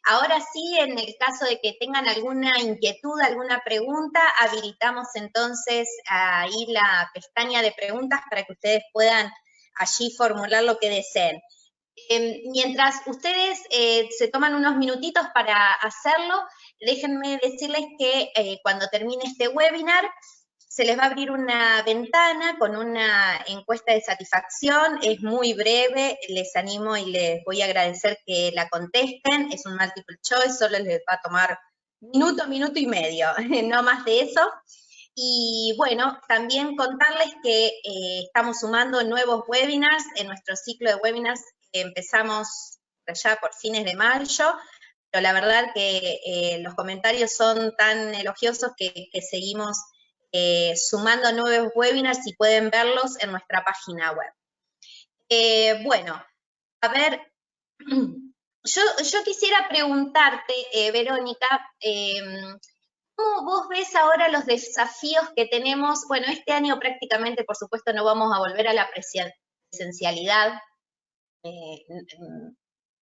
Ahora sí, en el caso de que tengan alguna inquietud, alguna pregunta, habilitamos entonces ahí la pestaña de preguntas para que ustedes puedan allí formular lo que deseen. Mientras ustedes se toman unos minutitos para hacerlo, déjenme decirles que cuando termine este webinar, se les va a abrir una ventana con una encuesta de satisfacción, es muy breve, les animo y les voy a agradecer que la contesten, es un multiple choice, solo les va a tomar minuto y medio, no más de eso. Y bueno, también contarles que estamos sumando nuevos webinars en nuestro ciclo de webinars que empezamos ya por fines de mayo, pero la verdad que los comentarios son tan elogiosos que seguimos sumando nuevos webinars y pueden verlos en nuestra página web. Bueno, a ver, yo quisiera preguntarte, Verónica, ¿cómo vos ves ahora los desafíos que tenemos? Bueno, este año prácticamente, por supuesto, no vamos a volver a la presencialidad.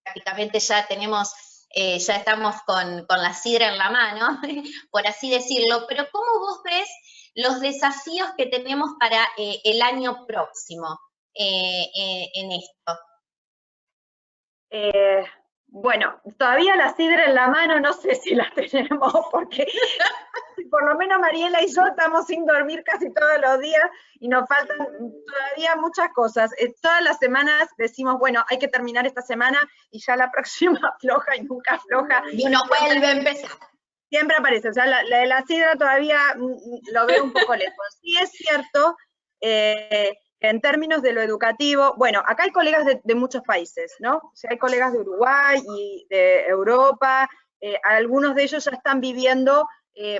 Prácticamente ya estamos con la sidra en la mano, por así decirlo, pero ¿cómo vos ves los desafíos que tenemos para el año próximo en esto? Bueno, todavía la sidra en la mano no sé si la tenemos, porque por lo menos Mariela y yo estamos sin dormir casi todos los días y nos faltan todavía muchas cosas. Todas las semanas decimos, bueno, hay que terminar esta semana y ya la próxima afloja y nunca afloja. Y uno vuelve a empezar. Siempre aparece, o sea, la de la sidra todavía lo veo un poco lejos. Sí es cierto en términos de lo educativo, bueno, acá hay colegas de muchos países, ¿no? O sea, hay colegas de Uruguay y de Europa algunos de ellos ya están viviendo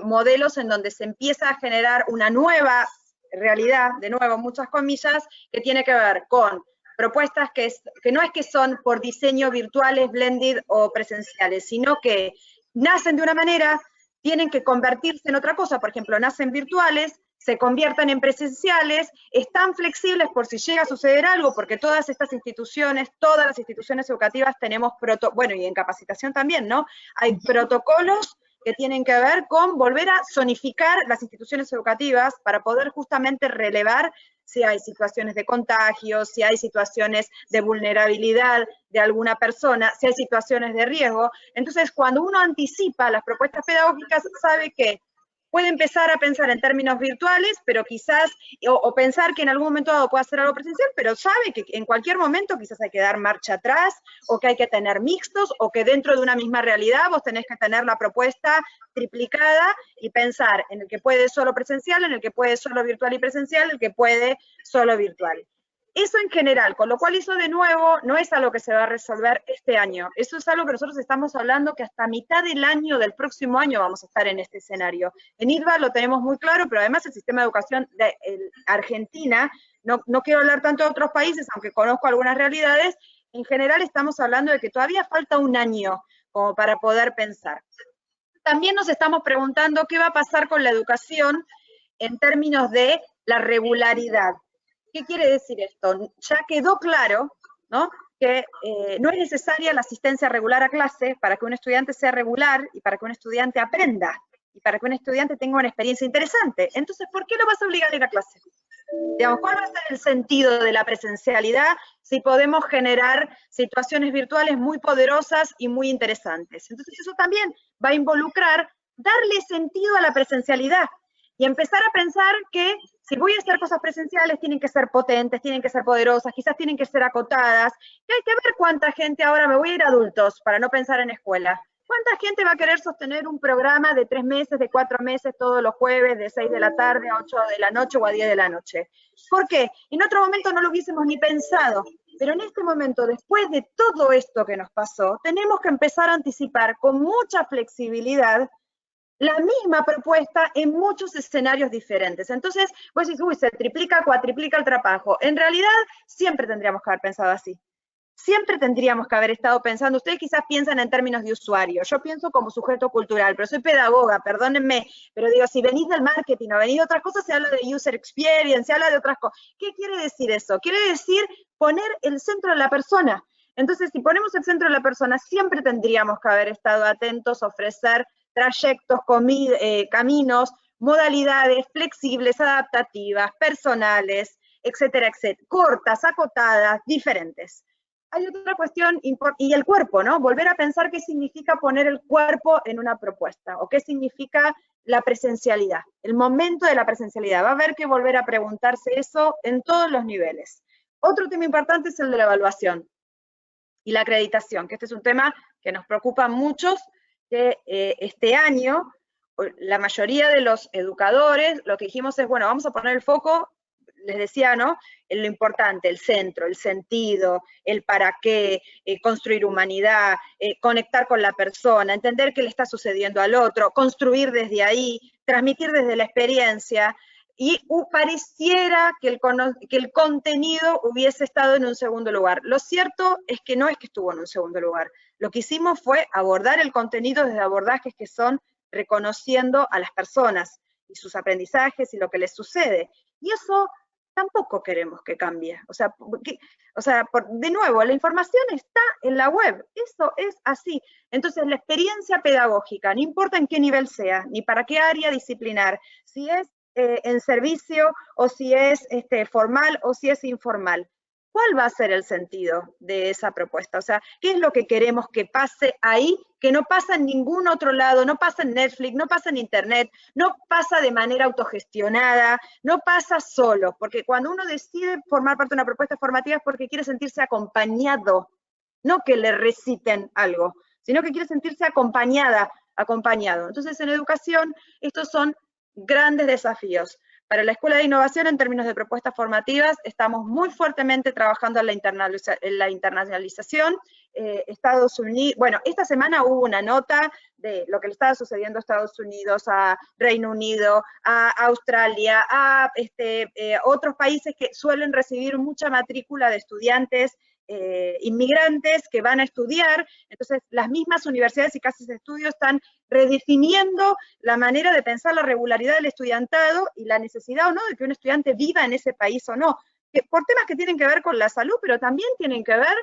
modelos en donde se empieza a generar una nueva realidad, de nuevo, muchas comillas, que tiene que ver con propuestas que no es que son por diseño virtuales, blended o presenciales, sino que nacen de una manera, tienen que convertirse en otra cosa, por ejemplo, nacen virtuales, se conviertan en presenciales, están flexibles por si llega a suceder algo, porque todas estas instituciones, todas las instituciones educativas tenemos, bueno, y en capacitación también, ¿no? Hay protocolos que tienen que ver con volver a zonificar las instituciones educativas para poder justamente relevar si hay situaciones de contagio, si hay situaciones de vulnerabilidad de alguna persona, si hay situaciones de riesgo. Entonces, cuando uno anticipa las propuestas pedagógicas, sabe que puede empezar a pensar en términos virtuales, pero quizás, o pensar que en algún momento dado puede hacer algo presencial, pero sabe que en cualquier momento quizás hay que dar marcha atrás, o que hay que tener mixtos, o que dentro de una misma realidad vos tenés que tener la propuesta triplicada y pensar en el que puede solo presencial, en el que puede solo virtual y presencial, el que puede solo virtual. Eso en general, con lo cual eso de nuevo no es algo que se va a resolver este año. Eso es algo que nosotros estamos hablando que hasta mitad del año del próximo año vamos a estar en este escenario. En IDVA lo tenemos muy claro, pero además el sistema de educación de Argentina, no quiero hablar tanto de otros países, aunque conozco algunas realidades, en general estamos hablando de que todavía falta un año como para poder pensar. También nos estamos preguntando qué va a pasar con la educación en términos de la regularidad. ¿Qué quiere decir esto? Ya quedó claro, ¿no?, que no es necesaria la asistencia regular a clase para que un estudiante sea regular y para que un estudiante aprenda y para que un estudiante tenga una experiencia interesante. Entonces, ¿por qué lo vas a obligar a ir a clase? Digamos, ¿cuál va a ser el sentido de la presencialidad si podemos generar situaciones virtuales muy poderosas y muy interesantes? Entonces, eso también va a involucrar darle sentido a la presencialidad y empezar a pensar que si voy a hacer cosas presenciales, tienen que ser potentes, tienen que ser poderosas, quizás tienen que ser acotadas, que hay que ver cuánta gente, ahora me voy a ir a adultos, para no pensar en escuela, cuánta gente va a querer sostener un programa de 3 meses, de 4 meses, todos los jueves, de 6 de la tarde a 8 de la noche o a 10 de la noche. ¿Por qué? En otro momento no lo hubiésemos ni pensado, pero en este momento, después de todo esto que nos pasó, tenemos que empezar a anticipar con mucha flexibilidad la misma propuesta en muchos escenarios diferentes. Entonces, vos decís, uy, se triplica, cuatriplica el trabajo. En realidad, siempre tendríamos que haber pensado así. Siempre tendríamos que haber estado pensando, ustedes quizás piensan en términos de usuario, yo pienso como sujeto cultural, pero soy pedagoga, perdónenme, pero digo, si venís del marketing o venís de otras cosas, se habla de user experience, se habla de otras cosas. ¿Qué quiere decir eso? Quiere decir poner el centro de la persona. Entonces, si ponemos el centro de la persona, siempre tendríamos que haber estado atentos a ofrecer trayectos, caminos, modalidades flexibles, adaptativas, personales, etcétera, etcétera, cortas, acotadas, diferentes. Hay otra cuestión, y el cuerpo, ¿no? Volver a pensar qué significa poner el cuerpo en una propuesta, o qué significa la presencialidad, el momento de la presencialidad. Va a haber que volver a preguntarse eso en todos los niveles. Otro tema importante es el de la evaluación y la acreditación, que este es un tema que nos preocupa a muchos, que este año la mayoría de los educadores, lo que dijimos es, bueno, vamos a poner el foco, les decía, ¿no?, en lo importante, el centro, el sentido, el para qué, construir humanidad, conectar con la persona, entender qué le está sucediendo al otro, construir desde ahí, transmitir desde la experiencia, y pareciera que el contenido hubiese estado en un segundo lugar. Lo cierto es que no es que estuvo en un segundo lugar. Lo que hicimos fue abordar el contenido desde abordajes que son reconociendo a las personas y sus aprendizajes y lo que les sucede. Y eso tampoco queremos que cambie. O sea, de nuevo, la información está en la web. Eso es así. Entonces, la experiencia pedagógica, no importa en qué nivel sea, ni para qué área disciplinar, si es en servicio, o si es formal, o si es informal. ¿Cuál va a ser el sentido de esa propuesta? O sea, ¿qué es lo que queremos que pase ahí, que no pasa en ningún otro lado, no pasa en Netflix, no pasa en Internet, no pasa de manera autogestionada, no pasa solo? Porque cuando uno decide formar parte de una propuesta formativa es porque quiere sentirse acompañado, no que le reciten algo, sino que quiere sentirse acompañado. Entonces, en educación, estos son grandes desafíos. Para la Escuela de Innovación, en términos de propuestas formativas, estamos muy fuertemente trabajando en la internacionalización. Estados Unidos, bueno, esta semana hubo una nota de lo que le estaba sucediendo a Estados Unidos, a Reino Unido, a Australia, a otros países que suelen recibir mucha matrícula de estudiantes inmigrantes que van a estudiar. Entonces, las mismas universidades y casas de estudio están redefiniendo la manera de pensar la regularidad del estudiantado y la necesidad o no de que un estudiante viva en ese país o no, por temas que tienen que ver con la salud, pero también tienen que ver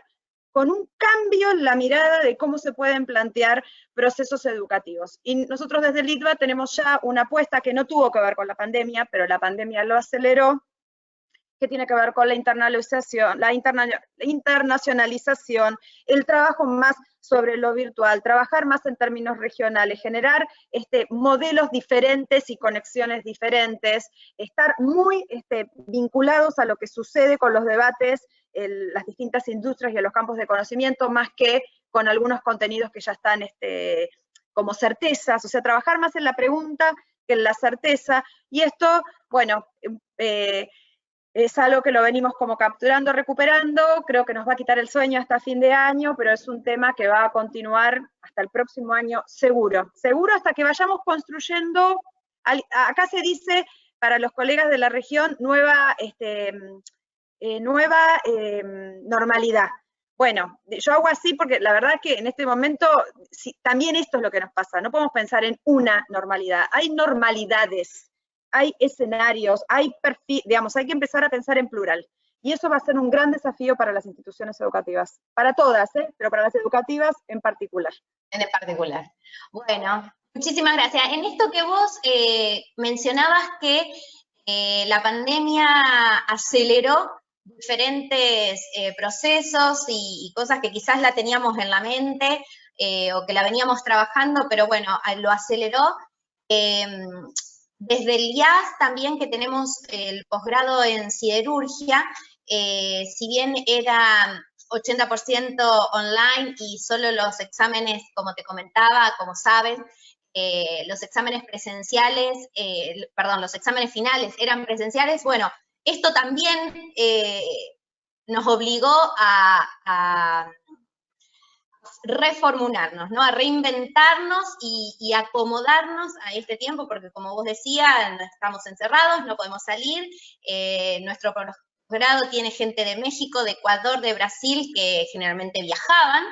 con un cambio en la mirada de cómo se pueden plantear procesos educativos. Y nosotros desde el ITBA tenemos ya una apuesta que no tuvo que ver con la pandemia, pero la pandemia lo aceleró, que tiene que ver con la internalización, la internacionalización, el trabajo más sobre lo virtual, trabajar más en términos regionales, generar modelos diferentes y conexiones diferentes, estar muy vinculados a lo que sucede con los debates en las distintas industrias y en los campos de conocimiento, más que con algunos contenidos que ya están como certezas, o sea, trabajar más en la pregunta que en la certeza, y esto, bueno, es algo que lo venimos como capturando, recuperando, creo que nos va a quitar el sueño hasta fin de año, pero es un tema que va a continuar hasta el próximo año seguro. Seguro hasta que vayamos construyendo, acá se dice, para los colegas de la región, nueva normalidad. Bueno, yo hago así porque la verdad que en este momento también esto es lo que nos pasa, no podemos pensar en una normalidad, hay normalidades. Hay escenarios, hay perfil, digamos, hay que empezar a pensar en plural. Y eso va a ser un gran desafío para las instituciones educativas. Para todas, pero para las educativas en particular. En particular. Bueno, muchísimas gracias. En esto que vos mencionabas que la pandemia aceleró diferentes procesos y cosas que quizás la teníamos en la mente o que la veníamos trabajando, pero bueno, lo aceleró. Desde el IAS también, que tenemos el posgrado en siderurgia, si bien era 80% online y solo los exámenes, como te comentaba, como sabes, los exámenes presenciales, los exámenes finales eran presenciales, bueno, esto también nos obligó a reformularnos, ¿no? A reinventarnos y acomodarnos a este tiempo, porque como vos decías, estamos encerrados, no podemos salir, nuestro posgrado tiene gente de México, de Ecuador, de Brasil, que generalmente viajaban,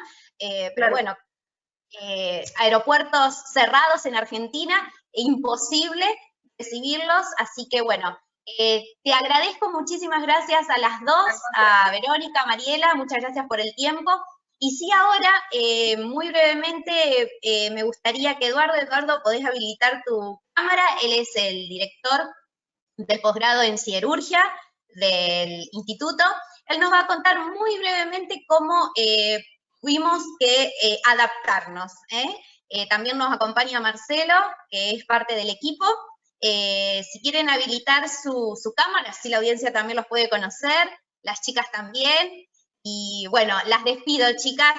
pero bueno, aeropuertos cerrados en Argentina, imposible recibirlos, así que bueno, te agradezco, muchísimas gracias a las dos, a Verónica, a Mariela, muchas gracias por el tiempo. Y sí, ahora, muy brevemente, me gustaría que Eduardo, podés habilitar tu cámara. Él es el director del posgrado en siderurgia del instituto. Él nos va a contar muy brevemente cómo tuvimos que adaptarnos. También nos acompaña Marcelo, que es parte del equipo. Si quieren habilitar su cámara, así la audiencia también los puede conocer, las chicas también. Y bueno, las despido, chicas.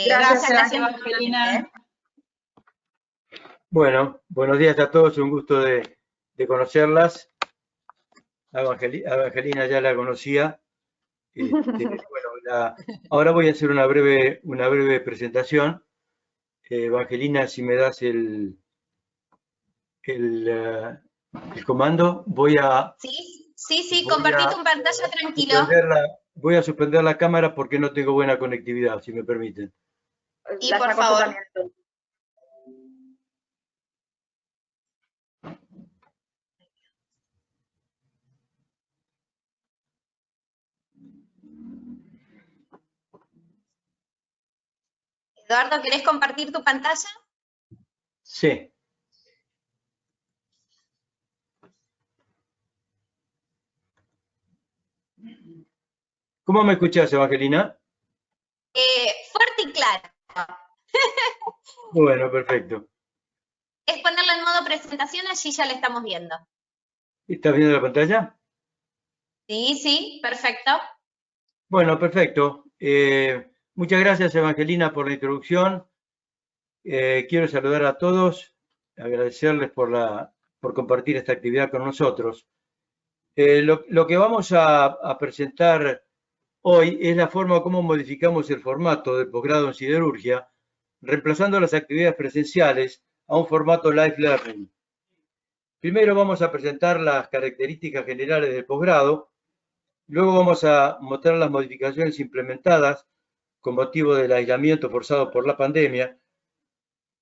Gracias, Evangelina. Bueno, buenos días a todos, un gusto de conocerlas. A Evangelina ya la conocía. Bueno, ahora voy a hacer una breve presentación. Evangelina, si me das el comando, voy a... Sí, compartí tu pantalla tranquilo. Voy a suspender la cámara porque no tengo buena conectividad, si me permiten. Y por favor. Eduardo, ¿querés compartir tu pantalla? Sí. ¿Cómo me escuchás, Evangelina? Fuerte y claro. Bueno, perfecto. Es ponerlo en modo presentación, allí ya le estamos viendo. ¿Estás viendo la pantalla? Sí, perfecto. Bueno, perfecto. Muchas gracias, Evangelina, por la introducción. Quiero saludar a todos, agradecerles por compartir esta actividad con nosotros. Lo que vamos a presentar hoy es la forma como modificamos el formato del posgrado en siderurgia, reemplazando las actividades presenciales a un formato live learning. Primero vamos a presentar las características generales del posgrado, luego vamos a mostrar las modificaciones implementadas con motivo del aislamiento forzado por la pandemia.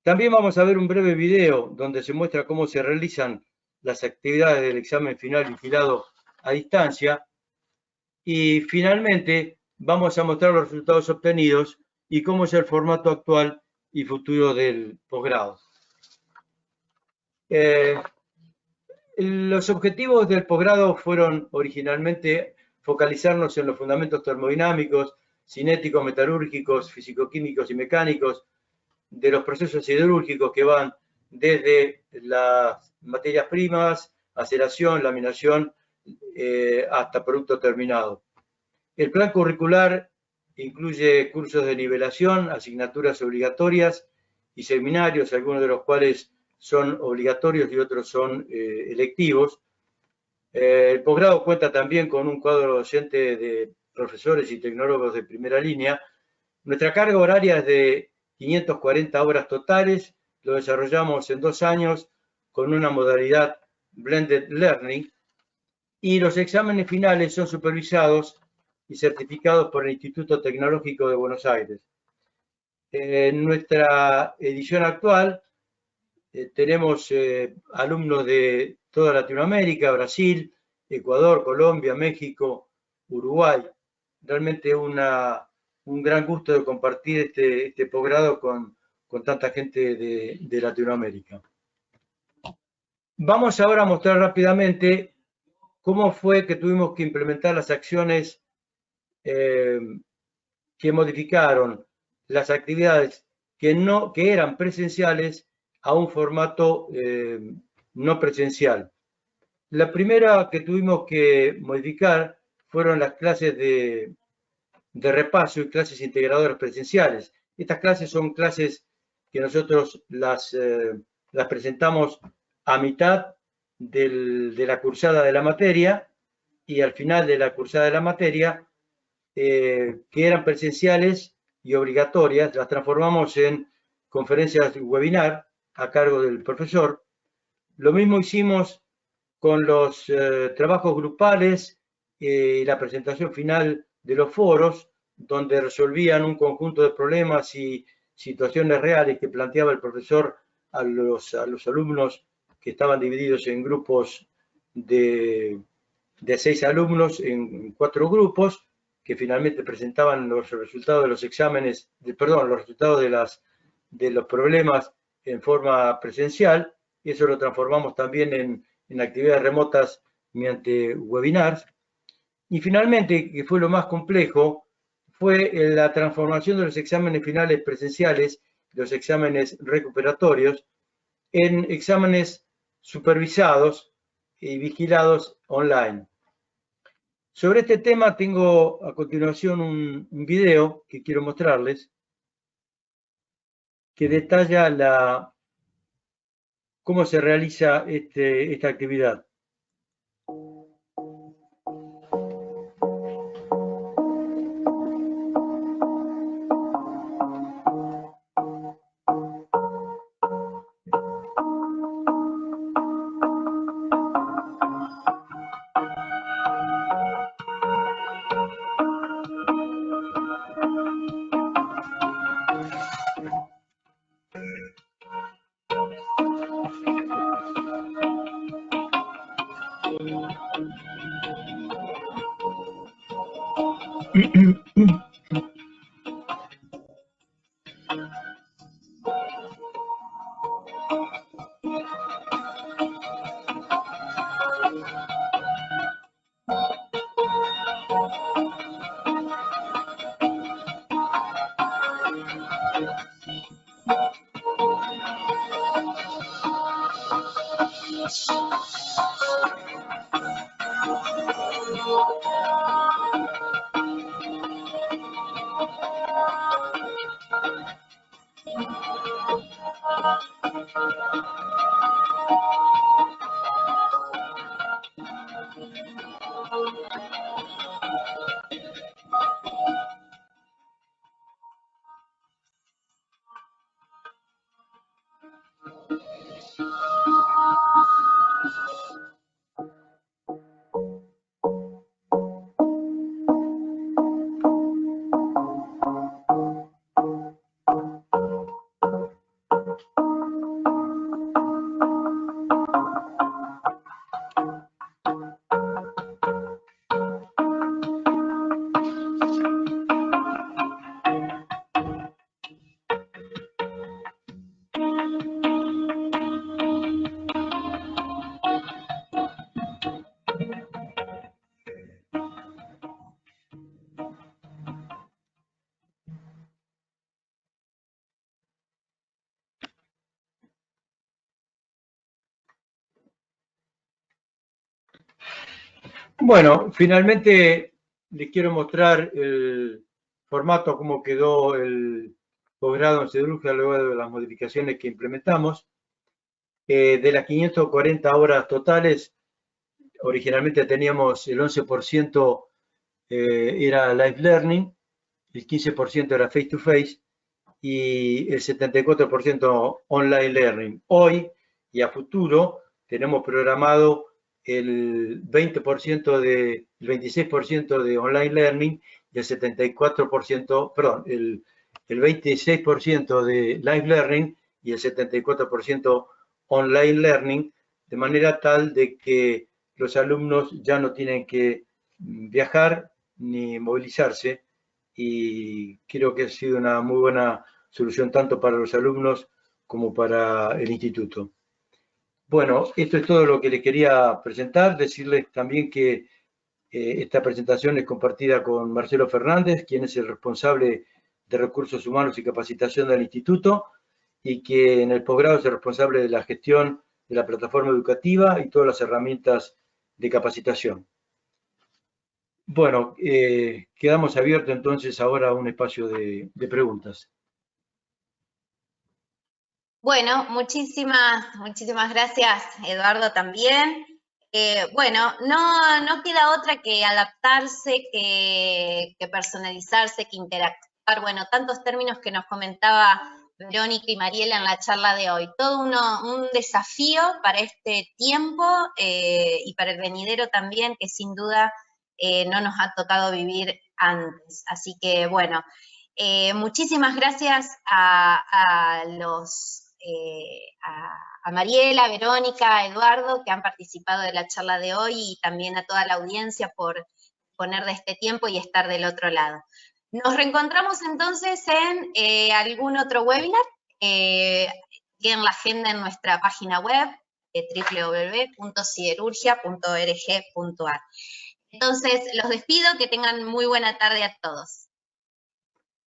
También vamos a ver un breve video donde se muestra cómo se realizan las actividades del examen final vigilado a distancia. Y finalmente vamos a mostrar los resultados obtenidos y cómo es el formato actual y futuro del posgrado. Los objetivos del posgrado fueron originalmente focalizarnos en los fundamentos termodinámicos, cinéticos, metalúrgicos, físico-químicos y mecánicos de los procesos siderúrgicos que van desde las materias primas, aceleración, laminación, hasta producto terminado. El plan curricular incluye cursos de nivelación, asignaturas obligatorias y seminarios, algunos de los cuales son obligatorios y otros son electivos. El posgrado cuenta también con un cuadro docente de profesores y tecnólogos de primera línea. Nuestra carga horaria es de 540 horas totales, lo desarrollamos en 2 años con una modalidad Blended Learning, y los exámenes finales son supervisados y certificados por el Instituto Tecnológico de Buenos Aires. En nuestra edición actual tenemos alumnos de toda Latinoamérica, Brasil, Ecuador, Colombia, México, Uruguay. Realmente un gran gusto de compartir este posgrado con tanta gente de Latinoamérica. Vamos ahora a mostrar rápidamente cómo fue que tuvimos que implementar las acciones que modificaron las actividades que eran presenciales a un formato no presencial. La primera que tuvimos que modificar fueron las clases de repaso y clases integradoras presenciales. Estas clases son clases que nosotros las presentamos a mitad de la cursada de la materia y al final de la cursada de la materia, que eran presenciales y obligatorias, las transformamos en conferencias webinar a cargo del profesor. Lo mismo hicimos con los trabajos grupales y la presentación final de los foros, donde resolvían un conjunto de problemas y situaciones reales que planteaba el profesor a los alumnos que estaban divididos en grupos de 6 alumnos en 4 grupos, que finalmente presentaban los resultados de los exámenes, los resultados de los problemas en forma presencial, y eso lo transformamos también en actividades remotas mediante webinars. Y finalmente, que fue lo más complejo, fue la transformación de los exámenes finales presenciales, los exámenes recuperatorios, en exámenes supervisados y vigilados online. Sobre este tema tengo a continuación un video que quiero mostrarles, que detalla cómo se realiza esta actividad. Bueno, finalmente les quiero mostrar el formato, cómo quedó el posgrado en siderurgia luego de las modificaciones que implementamos. De las 540 horas totales, originalmente teníamos el 11% era live learning, el 15% era face to face y el 74% online learning. Hoy y a futuro tenemos programado el 20% el 26% de online learning y el 74%, perdón, el 26% de live learning y el 74% online learning, de manera tal de que los alumnos ya no tienen que viajar ni movilizarse, y creo que ha sido una muy buena solución tanto para los alumnos como para el instituto. Bueno, esto es todo lo que les quería presentar. Decirles también que esta presentación es compartida con Marcelo Fernández, quien es el responsable de Recursos Humanos y Capacitación del instituto, y que en el posgrado es el responsable de la gestión de la plataforma educativa y todas las herramientas de capacitación. Bueno, quedamos abiertos entonces ahora a un espacio de preguntas. Bueno, muchísimas gracias, Eduardo, también. Bueno, no queda otra que adaptarse, que personalizarse, que interactuar. Bueno, tantos términos que nos comentaba Verónica y Mariela en la charla de hoy. Todo un desafío para este tiempo y para el venidero también, que sin duda no nos ha tocado vivir antes. Así que, bueno, muchísimas gracias a Mariela, Verónica, a Eduardo, que han participado de la charla de hoy, y también a toda la audiencia por poner de este tiempo y estar del otro lado. Nos reencontramos entonces en algún otro webinar, en la agenda en nuestra página web, www.siderurgia.org.ar. Entonces, los despido, que tengan muy buena tarde a todos.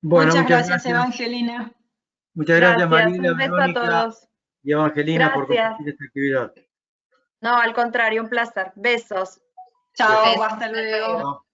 Bueno, muchas gracias, Evangelina. Muchas gracias, Mariela, un beso Verónica a todos. Y Evangelina por compartir esta actividad. No, al contrario, un placer. Besos. Chao, hasta luego. Chao.